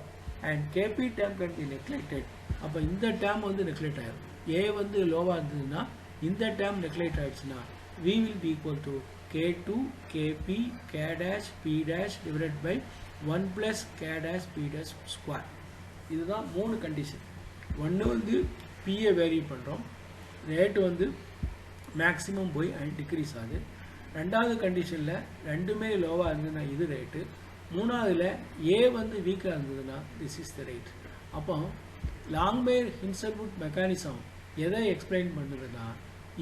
and Kp term can be neglected, அப்போ இந்த term வந்து நெக்லேட் ஆயிரும். A வந்து லோவாக இருந்ததுன்னா இந்த டேர்ம் நெக்லேட் ஆயிடுச்சுன்னா V will be equal to K2 Kp K dash P dash divided by 1 plus K dash P dash square. இதுதான் மூணு கண்டிஷன். ஒன்று வந்து P வேரி பண்ணுறோம், ரேட்டு வந்து மேக்ஸிமம் போய் டிக்ரீஸ் ஆகுது. ரெண்டாவது கண்டிஷனில் ரெண்டுமே லோவாக இருந்ததுன்னா இது ரேட்டு. மூணாவதுல A வந்து வீக்காக இருந்ததுன்னா திஸ் இஸ் த ரேட். அப்போ Longmire-Hinshelwood மெக்கானிசம் எதை எக்ஸ்பிளைன் பண்ணுதுன்னா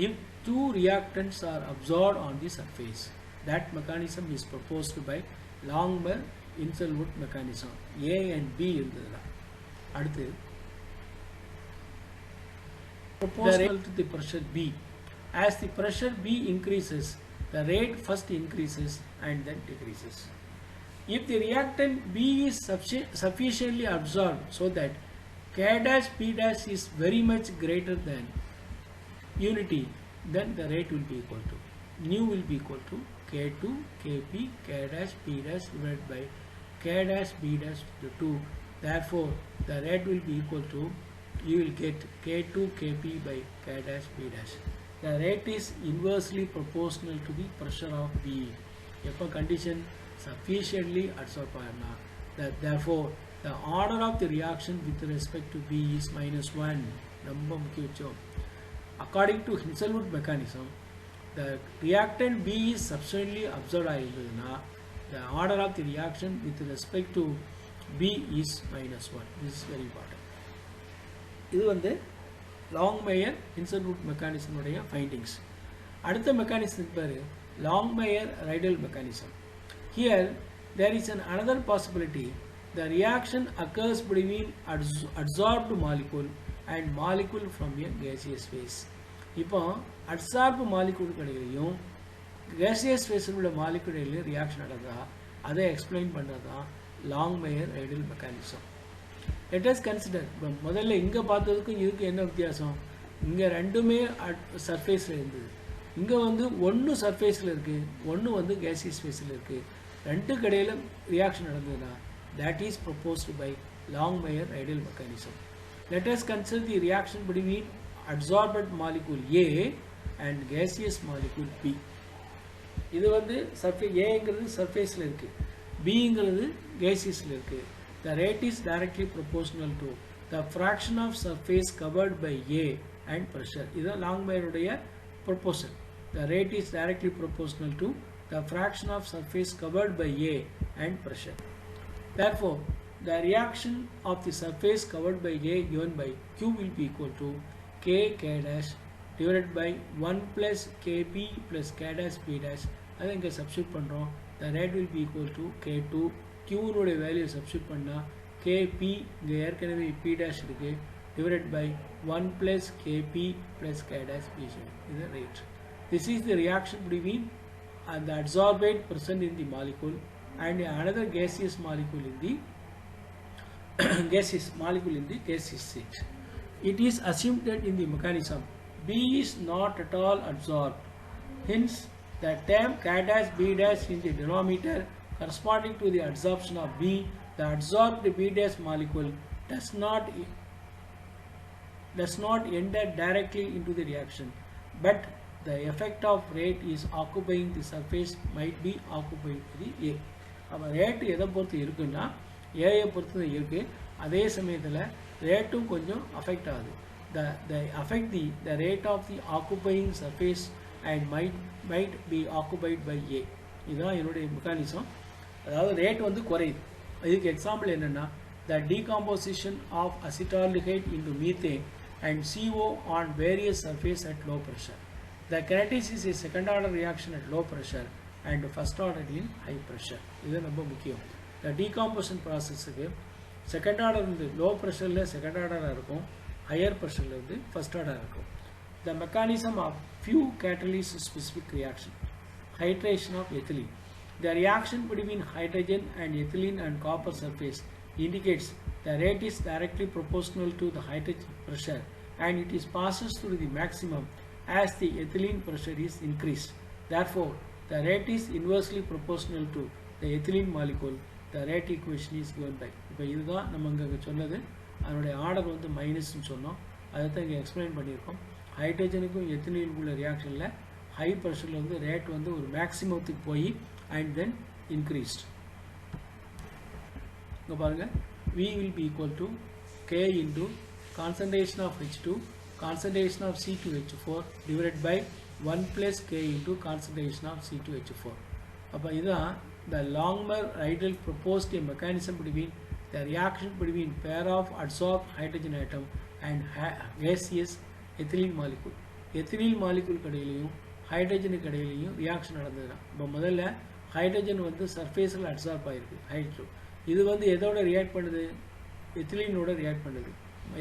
if two reactants are absorbed on the surface, that mechanism is proposed by Longmire-Hinshelwood mechanism. A and B இருந்ததுன்னா அடுத்து proportional to the pressure B. As the pressure B increases, the rate first increases and then decreases. If the reactant B is sufficiently absorbed so that K dash P dash is very much greater than unity, then the rate will be equal to nu will be equal to K2 Kp K dash P dash divided by K dash B dash to 2. Therefore, the rate will be equal to, you will get K2 Kp by K dash B dash. The rate is inversely proportional to the pressure of B. If a condition sufficiently adsorbed, therefore the order of the reaction with respect to B is -1. Number mukkiyam. According to Hinshelwood mechanism, the reactant B is subsequently absorbed ஆயிருந்ததுன்னா the order of the reaction with respect to B is -1. This is very important. இது வந்து Longmire-Hinshelwood mechanism உடைய findings. அடுத்த mechanism பேரு Longmire-Riedel mechanism. Here there is another possibility. The reaction occurs between adsorbed molecule and molecule from a gaseous phase. இப்போ adsorbed molecule கடையிலையும் gaseous phase உள்ள molecule reaction நடந்தா அதை எக்ஸ்பிளைன் பண்ணுறது தான் Longmire ideal mechanism. Let us consider முதல்ல இங்க பார்த்ததுக்கும் இதுக்கு என்ன வித்தியாசம் இங்க ரெண்டுமே சர்ஃபேஸ்ல இருந்தது இங்க வந்து ஒன்னு சர்ஃபேஸ்ல இருக்கு ஒன்னு வந்து gaseous phase ல இருக்கு ரெண்டு கடையில reaction நடந்ததுனா that is proposed by Longmire ideal mechanism. Let us consider the reaction between adsorbed molecule A and gaseous molecule B. இது வந்து சர்ஃபேஸ் A ங்கிறது சர்ஃபேஸ்ல இருக்கு B ங்கிறது gaseousல இருக்கு. The rate is directly proportional to the fraction of surface covered by A and pressure. This is Longmire proposal. The rate is directly proportional to the fraction of surface covered by A and pressure. Therefore, the reaction of the surface covered by A given by Q will be equal to K dash divided by 1 plus Kp plus K dash B dash. I think I substitute pandrom. The rate will be equal to K2. Q node value substitute panna Kp இங்க ஏற்கனவே P dash இருக்கு divided by 1 plus Kp plus K dash B dash. This is rate. This is the reaction between the adsorbate present in the molecule and another gaseous molecule in the gaseous state. It is assumed that in the mechanism B is not at all adsorbed. Hence, the term K dash B dash in the denominator corresponding to the adsorption of B, the adsorbed B dash molecule does not enter directly into the reaction, but the effect of rate is occupying the surface might be occupied the A. அப்ப rate எதை பொறுத்து இருக்குன்னா A பொறுத்து இருக்கு அதே சமயத்துல ரேட்டும் கொஞ்சம் அஃபெக்ட் ஆகுது the rate of the occupying surface and might be occupied by A. இதுதான் என்னுடைய மெக்கானிசம் அதாவது ரேட் வந்து குறையுது இதுக்கு எக்ஸாம்பிள் என்னன்னா the decomposition of acetaldehyde into methane and CO on various surface at low pressure. The kinetics is a second order reaction at low pressure and first order in high pressure. இது ரொம்ப முக்கியம். The decomposition process க்கு second order வந்து low pressure ல second order இருக்கும் higher pressure ல வந்து first order இருக்கும். The mechanism of few catalyst specific reaction. Hydration of ethylene. The reaction between hydrogen and ethylene and copper surface indicates the rate is directly proportional to the hydrogen pressure and it is passes through the maximum as the ethylene pressure is increased. Therefore, the rate is inversely proportional to the ethylene molecule. The rate equation is given by. இப்போ இதுதான் நம்ம இங்க சொன்னது அதனுடைய order வந்து மைனஸ்னு சொன்னோம் அதை தான் இங்க எக்ஸ்பிளைன் பண்ணியிருக்கோம் ஹைட்ரஜனுக்கும் எத்திலீனுக்குள்ள ரியாக்ஷன்ல ஹை பிரஷர்ல வந்து ரேட் வந்து ஒரு மேக்ஸிமத்துக்கு போய் and then increased. இங்க பாருங்க V will be equal to K into concentration of H2 concentration of C2H4 divided by 1 plus K into concentration of C2H4. அப்ப இதுதான் the Longmire ideal proposed a mechanism between the reaction between pair of adsorbed hydrogen atom and gaseous ethylene molecule. ethylene molecule கடையிலையும் ஹைட்ரஜனுக்கு இடையிலையும் reaction நடந்ததுனா இப்போ முதல்ல hydrogen வந்து சர்ஃபேஸில் adsorb ஆயிருக்கு hydro இது வந்து எதோட ரியாக்ட் பண்ணுது எத்திலீனோட ரியாக்ட் பண்ணுது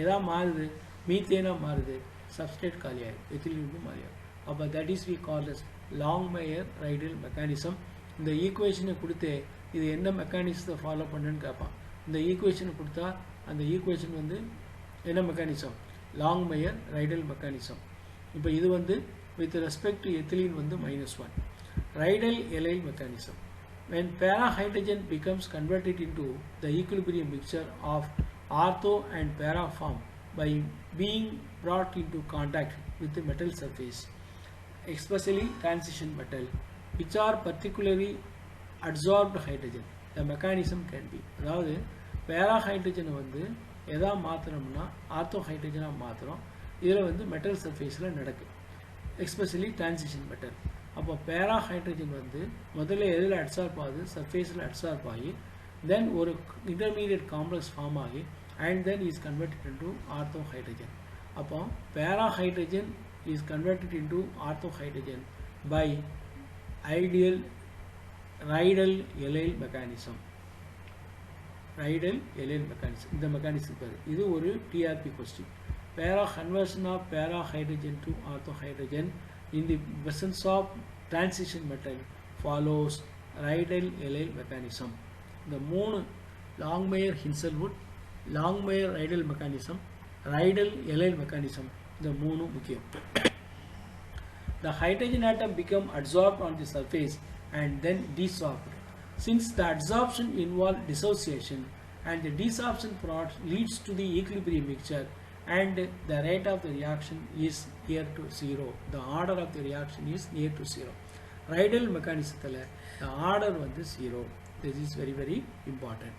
எதா மாறுது மீத்தேனா மாறுது சப்ஸ்ட்ரேட் காலியாயிரும் எத்திலீனுக்கு மாறியாகும் அப்போ that is we call as Longmire ideal mechanism. இந்த ஈக்குவேஷனை கொடுத்து இது என்ன மெக்கானிசத்தை ஃபாலோ பண்ணுன்னு கேட்பான் இந்த ஈக்குவேஷனை கொடுத்தா அந்த ஈக்குவேஷன் வந்து என்ன மெக்கானிசம் Longmire ideal mechanism. இப்போ இது வந்து with respect to ethylene வந்து -1 Rydell allyl mechanism. When para-hydrogen becomes converted into the equilibrium mixture of ortho and para form by being brought into contact with the metal surface, especially transition metal, which are particularly adsorbed hydrogen, the mechanism can be. அதாவது para-hydrogen வந்து எதா மாத்திரம்னா ortho hydrogen மாத்திரம் இதில் வந்து metal surfaceல நடக்கும் especially transition metal. அப்போ para hydrogen வந்து முதல்ல எதில் அட்சார்ப் ஆகுது சர்ஃபேஸில் அட்சார்ப் ஆகி தென் ஒரு இன்டர்மீடியட் காம்ப்ளெக்ஸ் ஃபார்ம் ஆகி and then is converted into ortho hydrogen அப்போ para hydrogen is converted into ortho hydrogen by Rydell allyl mechanism. Rydell allyl mechanism. இந்த மெக்கானிசம் பேர் இது ஒரு TRB question para conversion of para hydrogen to ortho hydrogen in the presence of transition metal follows Rydell allyl mechanism. இந்த மூணு Longmeyer-Hinshelwood, Longmeyer-Rydell mechanism, Rydell-Yalel mechanism. The மூணு முக்கியம். The hydrogen atom become adsorbed on the surface and then desorbed. Since the adsorption involves dissociation and the desorption product leads to the equilibrium mixture and the rate of the reaction is near to zero. The order of the reaction is near to zero. Rydell mechanism, the order was zero. This is very important.